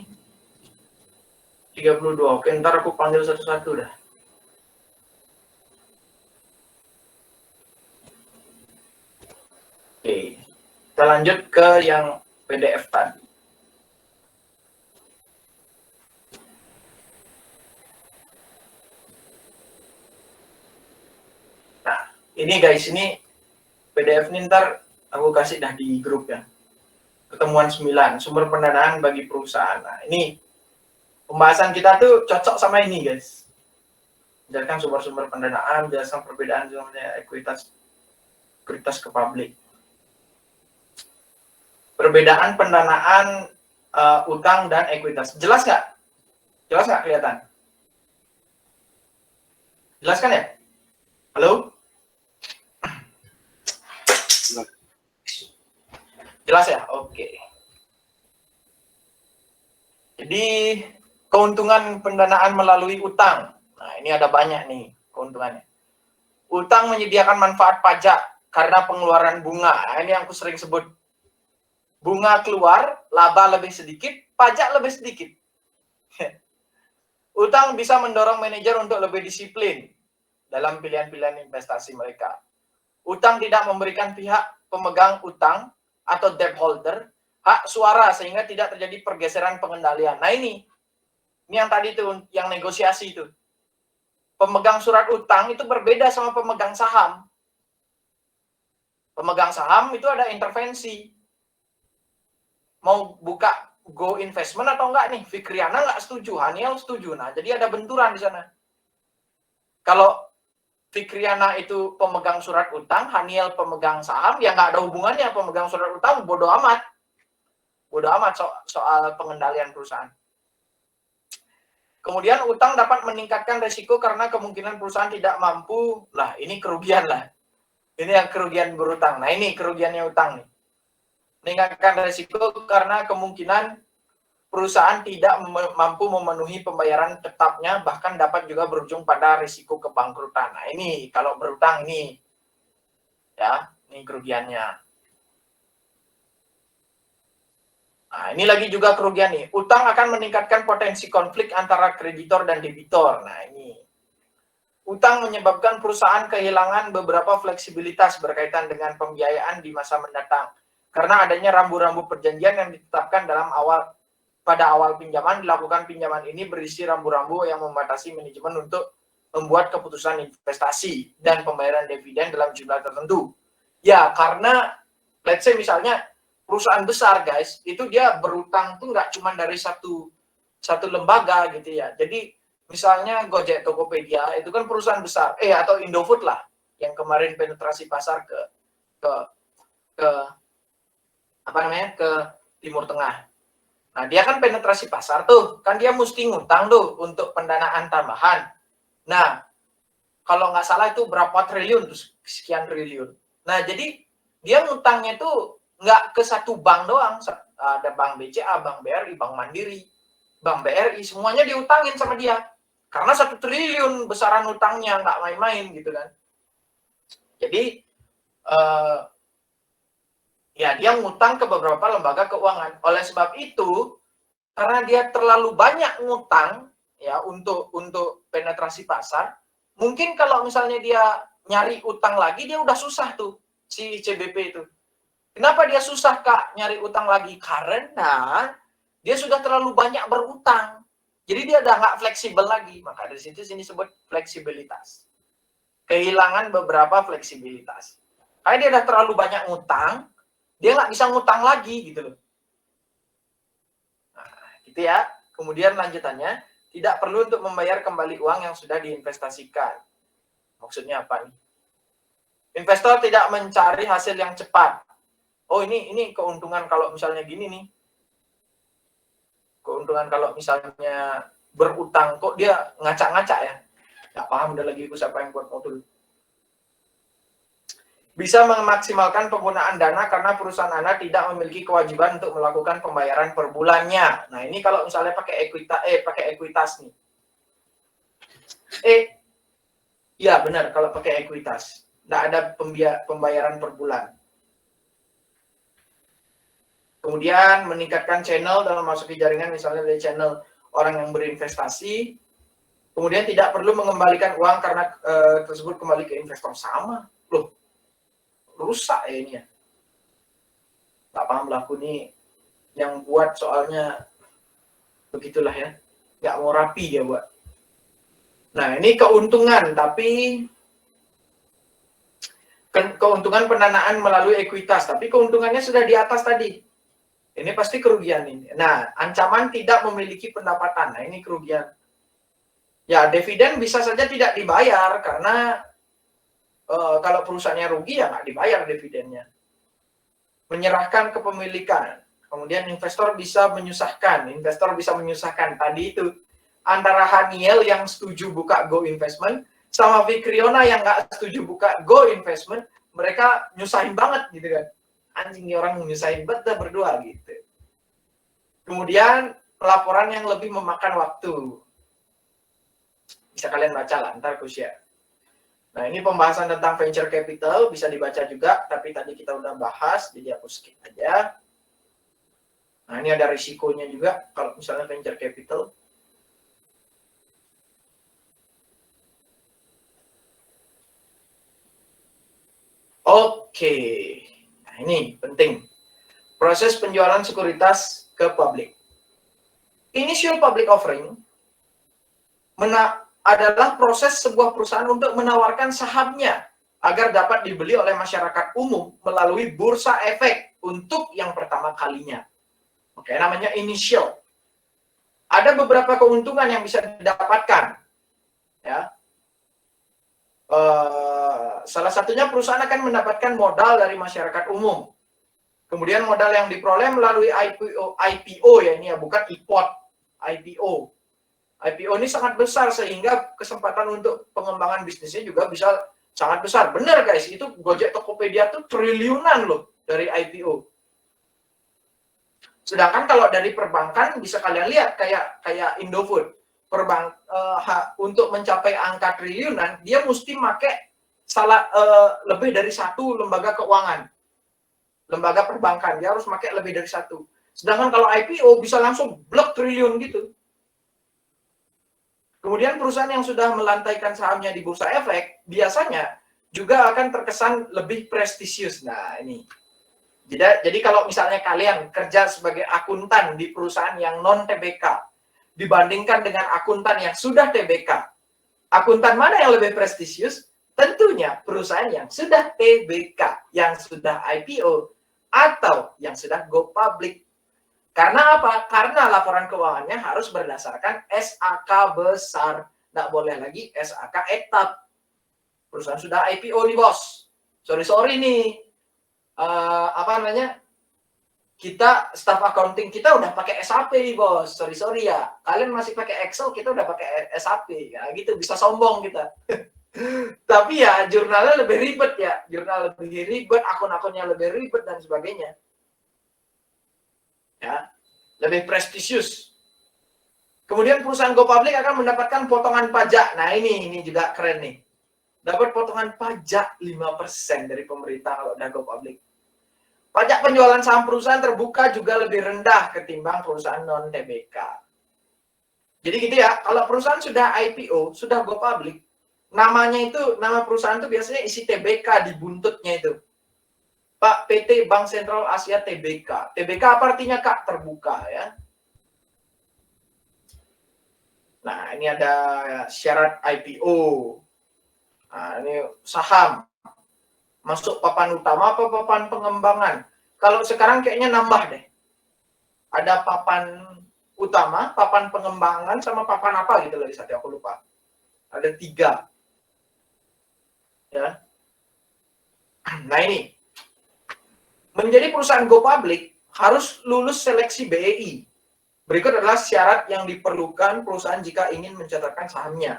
32. Oke, ntar aku panggil satu-satu dah. Oke. Kita lanjut ke yang PDF tadi. Nah, ini guys, ini PDF ini ntar aku kasih dah di grup ya. Pertemuan 9, sumber pendanaan bagi perusahaan. Nah, ini pembahasan kita tuh cocok sama ini, guys. Jelaskan sumber-sumber pendanaan, jelaskan perbedaan ekuitas ke publik. Perbedaan pendanaan utang dan ekuitas. Jelas nggak? Jelas nggak kelihatan? Jelas kan ya? Halo? Jelas ya? Oke. Jadi keuntungan pendanaan melalui utang. Nah, ini ada banyak nih keuntungannya. Utang menyediakan manfaat pajak karena pengeluaran bunga. Nah, ini yang aku sering sebut. Bunga keluar, laba lebih sedikit, pajak lebih sedikit. Utang bisa mendorong manajer untuk lebih disiplin dalam pilihan-pilihan investasi mereka. Utang tidak memberikan pihak pemegang utang atau debt holder hak suara sehingga tidak terjadi pergeseran pengendalian. Nah ini yang tadi tuh, yang negosiasi itu. Pemegang surat utang itu berbeda sama pemegang saham. Pemegang saham itu ada intervensi. Mau buka Go Investment atau enggak nih? Fikriana enggak setuju, Haniel setuju. Nah, jadi ada benturan di sana. Kalau Fikriana itu pemegang surat utang, Haniel pemegang saham, ya nggak ada hubungannya. Pemegang surat utang bodoh amat. Bodoh amat soal pengendalian perusahaan. Kemudian utang dapat meningkatkan risiko karena kemungkinan perusahaan tidak mampu. Lah, ini kerugian lah. Ini yang kerugian berutang. Nah, ini kerugiannya utang nih. Meningkatkan risiko karena kemungkinan perusahaan tidak mampu memenuhi pembayaran tetapnya, bahkan dapat juga berujung pada risiko kebangkrutan. Nah, ini kalau berutang ini ya, ini kerugiannya. Nah, ini lagi juga kerugian nih. Utang akan meningkatkan potensi konflik antara kreditor dan debitor. Nah, ini. Utang menyebabkan perusahaan kehilangan beberapa fleksibilitas berkaitan dengan pembiayaan di masa mendatang. Karena adanya rambu-rambu perjanjian yang ditetapkan pada awal pinjaman, dilakukan pinjaman ini berisi rambu-rambu yang membatasi manajemen untuk membuat keputusan investasi dan pembayaran dividen dalam jumlah tertentu. Ya, karena let's say misalnya perusahaan besar guys, itu dia berutang tuh nggak cuma dari satu lembaga gitu ya. Jadi misalnya Gojek, Tokopedia itu kan perusahaan besar, atau Indofood lah yang kemarin penetrasi pasar ke Timur Tengah. Nah, dia kan penetrasi pasar tuh, kan dia mesti ngutang tuh untuk pendanaan tambahan. Nah, kalau nggak salah itu berapa triliun, sekian triliun. Nah, jadi dia ngutangnya tuh nggak ke satu bank doang, ada bank BCA, bank BRI, bank Mandiri, bank BRI, semuanya diutangin sama dia. Karena 1 triliun besaran utangnya, nggak main-main gitu kan. Jadi, ya dia ngutang ke beberapa lembaga keuangan. Oleh sebab itu, karena dia terlalu banyak ngutang ya untuk penetrasi pasar, mungkin kalau misalnya dia nyari utang lagi, dia udah susah tuh si CBP itu. Kenapa dia susah Kak nyari utang lagi? Karena dia sudah terlalu banyak berutang. Jadi dia udah nggak fleksibel lagi. Maka dari situ sini disebut fleksibilitas. Kehilangan beberapa fleksibilitas. Karena dia udah terlalu banyak ngutang, dia nggak bisa ngutang lagi gitu loh. Nah, gitu ya. Kemudian lanjutannya, tidak perlu untuk membayar kembali uang yang sudah diinvestasikan. Maksudnya apa nih? Investor tidak mencari hasil yang cepat. Oh, ini keuntungan kalau misalnya gini nih. Keuntungan kalau misalnya berutang, kok dia ngacak-ngacak ya? Nggak paham udah lagi siapa yang buat modul. Bisa memaksimalkan penggunaan dana karena perusahaan Anda tidak memiliki kewajiban untuk melakukan pembayaran per bulannya. Nah, ini kalau misalnya pakai ekuitas nih. Iya benar, kalau pakai ekuitas. Nggak ada pembayaran per bulan. Kemudian meningkatkan channel dalam memasuki jaringan, misalnya dari channel orang yang berinvestasi. Kemudian tidak perlu mengembalikan uang karena tersebut kembali ke investor. Sama. Loh, rusak ya ini ya. Gak paham lah aku nih yang buat soalnya begitulah ya. Gak mau rapi dia buat. Nah, ini keuntungan, tapi keuntungan pendanaan melalui ekuitas. Tapi keuntungannya sudah di atas tadi. Ini pasti kerugian ini. Nah, ancaman tidak memiliki pendapatan. Nah, ini kerugian. Ya, dividen bisa saja tidak dibayar karena kalau perusahaannya rugi ya nggak dibayar dividennya. Menyerahkan kepemilikan. Kemudian investor bisa menyusahkan. Tadi itu antara Haniel yang setuju buka Go Investment sama Vikriona yang nggak setuju buka Go Investment. Mereka nyusahin banget gitu kan. Anjing orang nyusahin banget berdua gitu. Kemudian pelaporan yang lebih memakan waktu. Bisa kalian baca lah, ntar aku share. Nah, ini pembahasan tentang venture capital, bisa dibaca juga, tapi tadi kita udah bahas, jadi aku skip aja. Nah, ini ada risikonya juga, kalau misalnya venture capital. Oke, nah ini penting. Proses penjualan sekuritas ke publik. Initial public offering adalah proses sebuah perusahaan untuk menawarkan sahamnya agar dapat dibeli oleh masyarakat umum melalui bursa efek untuk yang pertama kalinya. Oke, namanya initial. Ada beberapa keuntungan yang bisa didapatkan. Ya. Salah satunya perusahaan akan mendapatkan modal dari masyarakat umum. Kemudian modal yang diperoleh melalui IPO ya ini ya, bukan IPO. IPO ini sangat besar sehingga kesempatan untuk pengembangan bisnisnya juga bisa sangat besar. Benar guys, itu Gojek Tokopedia tuh triliunan loh dari IPO. Sedangkan kalau dari perbankan bisa kalian lihat kayak Indofood, untuk mencapai angka triliunan dia mesti pakai lebih dari satu lembaga keuangan, lembaga perbankan dia harus pakai lebih dari satu. Sedangkan kalau IPO bisa langsung blok triliun gitu. Kemudian perusahaan yang sudah melantaikan sahamnya di bursa efek biasanya juga akan terkesan lebih prestisius. Nah ini. Jadi kalau misalnya kalian kerja sebagai akuntan di perusahaan yang non TBK dibandingkan dengan akuntan yang sudah TBK, akuntan mana yang lebih prestisius? Tentunya perusahaan yang sudah TBK, yang sudah IPO, atau yang sudah go public. Karena apa? Karena laporan keuangannya harus berdasarkan SAK besar. Nggak boleh lagi SAK etap. Perusahaan sudah IPO nih bos. Sorry nih. Kita staff accounting kita udah pakai SAP nih bos. Sorry ya. Kalian masih pakai Excel, kita udah pakai SAP. Ya gitu, bisa sombong kita. Tapi ya jurnalnya lebih ribet ya. Jurnal lebih ribet, akun-akunnya lebih ribet dan sebagainya. Ya, lebih prestisius. Kemudian perusahaan go public akan mendapatkan potongan pajak. Nah, ini juga keren nih. Dapat potongan pajak 5% dari pemerintah kalau udah go public. Pajak penjualan saham perusahaan terbuka juga lebih rendah ketimbang perusahaan non TBK. Jadi gitu ya, kalau perusahaan sudah IPO, sudah go public, nama perusahaan itu biasanya isi TBK di buntutnya itu. Pak, PT Bank Sentral Asia TBK. TBK apa artinya Kak? Terbuka ya. Nah, ini ada syarat IPO. Nah, ini saham. Masuk papan utama apa papan pengembangan? Kalau sekarang kayaknya nambah deh. Ada papan utama, papan pengembangan, sama papan apa gitu lagi, aku lupa. Ada 3. Ya. Nah ini. Menjadi perusahaan go public harus lulus seleksi BEI. Berikut adalah syarat yang diperlukan perusahaan jika ingin mencatatkan sahamnya.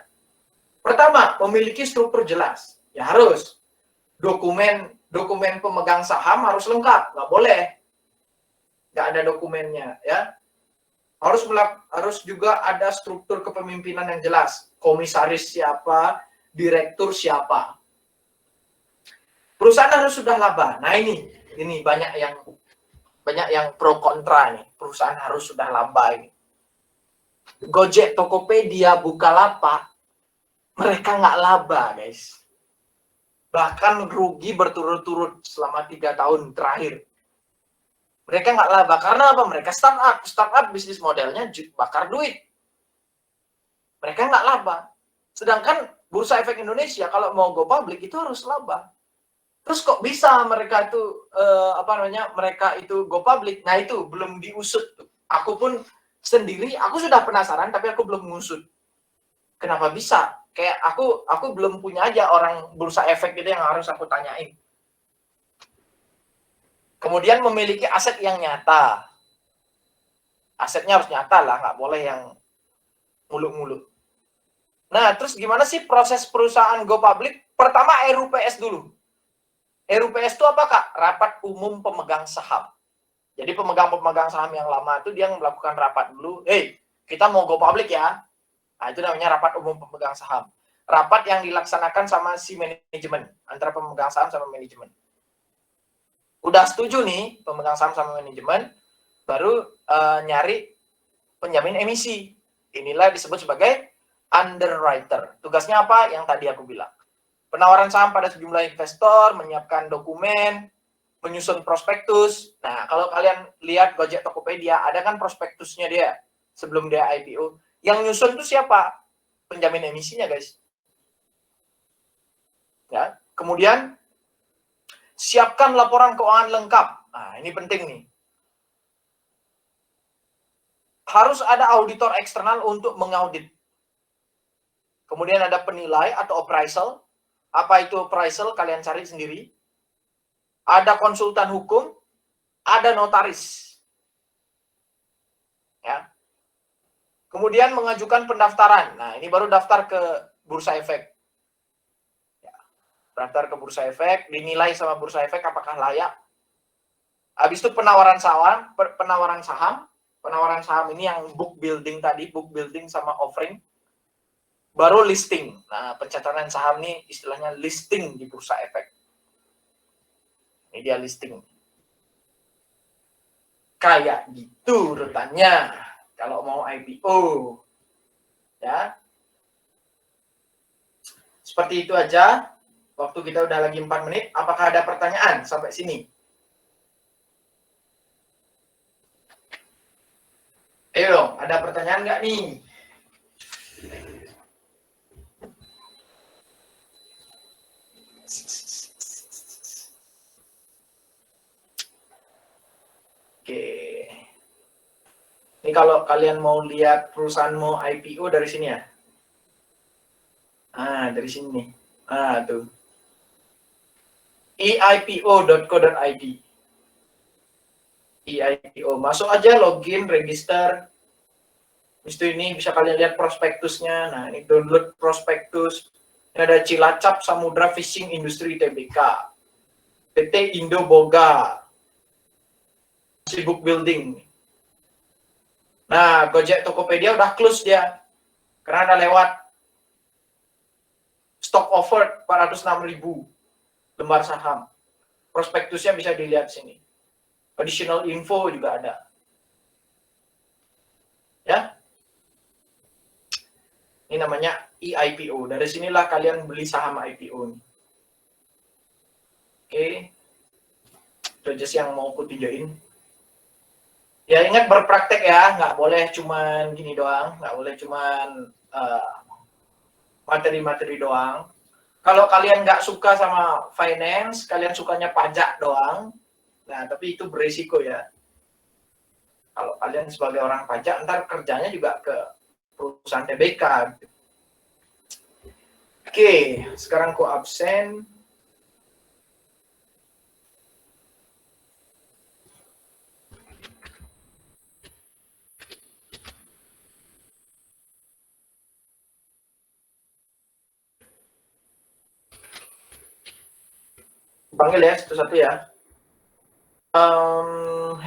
Pertama, memiliki struktur jelas. Ya harus. Dokumen pemegang saham harus lengkap, nggak boleh nggak ada dokumennya ya. Harus juga ada struktur kepemimpinan yang jelas, komisaris siapa, direktur siapa. Perusahaan harus sudah laba. Nah ini banyak yang pro kontra nih. Perusahaan harus sudah laba ini. Gojek, Tokopedia, Bukalapak, mereka nggak laba guys. Bahkan rugi berturut-turut selama 3 tahun terakhir. Mereka nggak laba. Karena apa? Mereka startup bisnis modelnya bakar duit. Mereka nggak laba. Sedangkan Bursa Efek Indonesia kalau mau go public itu harus laba. Terus kok bisa mereka itu mereka itu go public? Nah itu belum diusut. Aku pun sendiri, aku sudah penasaran tapi aku belum ngusut. Kenapa bisa? Kayak aku belum punya aja orang bursa efek gitu yang harus aku tanyain. Kemudian memiliki aset yang nyata. Asetnya harus nyata lah, nggak boleh yang muluk-muluk. Nah, terus gimana sih proses perusahaan go public? Pertama RUPS dulu. RUPS itu apa Kak? Rapat umum pemegang saham. Jadi pemegang saham yang lama itu dia melakukan rapat dulu. Kita mau go public ya. Nah, itu namanya rapat umum pemegang saham. Rapat yang dilaksanakan sama si manajemen, antara pemegang saham sama manajemen. Udah setuju nih pemegang saham sama manajemen, baru nyari penjamin emisi. Inilah disebut sebagai underwriter. Tugasnya apa? Yang tadi aku bilang. Penawaran saham pada sejumlah investor, menyiapkan dokumen, menyusun prospektus. Nah, kalau kalian lihat Gojek Tokopedia, ada kan prospektusnya dia sebelum dia IPO. Yang nyusun itu siapa? Penjamin emisinya, guys. Ya. Kemudian, siapkan laporan keuangan lengkap. Nah, ini penting nih. Harus ada auditor eksternal untuk mengaudit. Kemudian ada penilai atau appraisal. Apa itu appraisal? Kalian cari sendiri. Ada konsultan hukum, ada notaris. Ya. Kemudian mengajukan pendaftaran. Nah, ini baru daftar ke Bursa Efek. Ya, daftar ke Bursa Efek, dinilai sama Bursa Efek apakah layak. Habis itu penawaran saham, penawaran saham ini yang book building tadi, book building sama offering. Baru listing. Nah, pencatatan saham ini istilahnya listing di Bursa Efek. Ini dia listing. Kayak gitu urutannya kalau mau IPO. Ya. Seperti itu aja. Waktu kita udah lagi 4 menit. Apakah ada pertanyaan sampai sini? Ayo dong, ada pertanyaan nggak nih? Oke. Ini kalau kalian mau lihat perusahaan mau IPO dari sini ya. Dari sini nih. Tuh. eipo.co.id. EIPO. Masuk aja, login, register. Habis itu ini bisa kalian lihat prospektusnya. Nah, ini download prospektus. Ini ada Cilacap Samudra Fishing Industry Tbk. PT Indo Boga. Book building. Nah, Gojek Tokopedia udah close dia. Karena ada lewat. Stock offer 406.000 lembar saham. Prospektusnya bisa dilihat sini. Additional info juga ada. Ya. Ini namanya EIPO. Dari sinilah kalian beli saham IPO. Oke. Itu aja sih yang mau aku tunjukin. Ya ingat berpraktek ya, nggak boleh cuman gini doang, nggak boleh cuman materi-materi doang. Kalau kalian nggak suka sama finance, kalian sukanya pajak doang, nah tapi itu berisiko ya. Kalau kalian sebagai orang pajak, ntar kerjanya juga ke perusahaan TBK. Oke, sekarang aku absen. Panggil ya, satu-satu ya.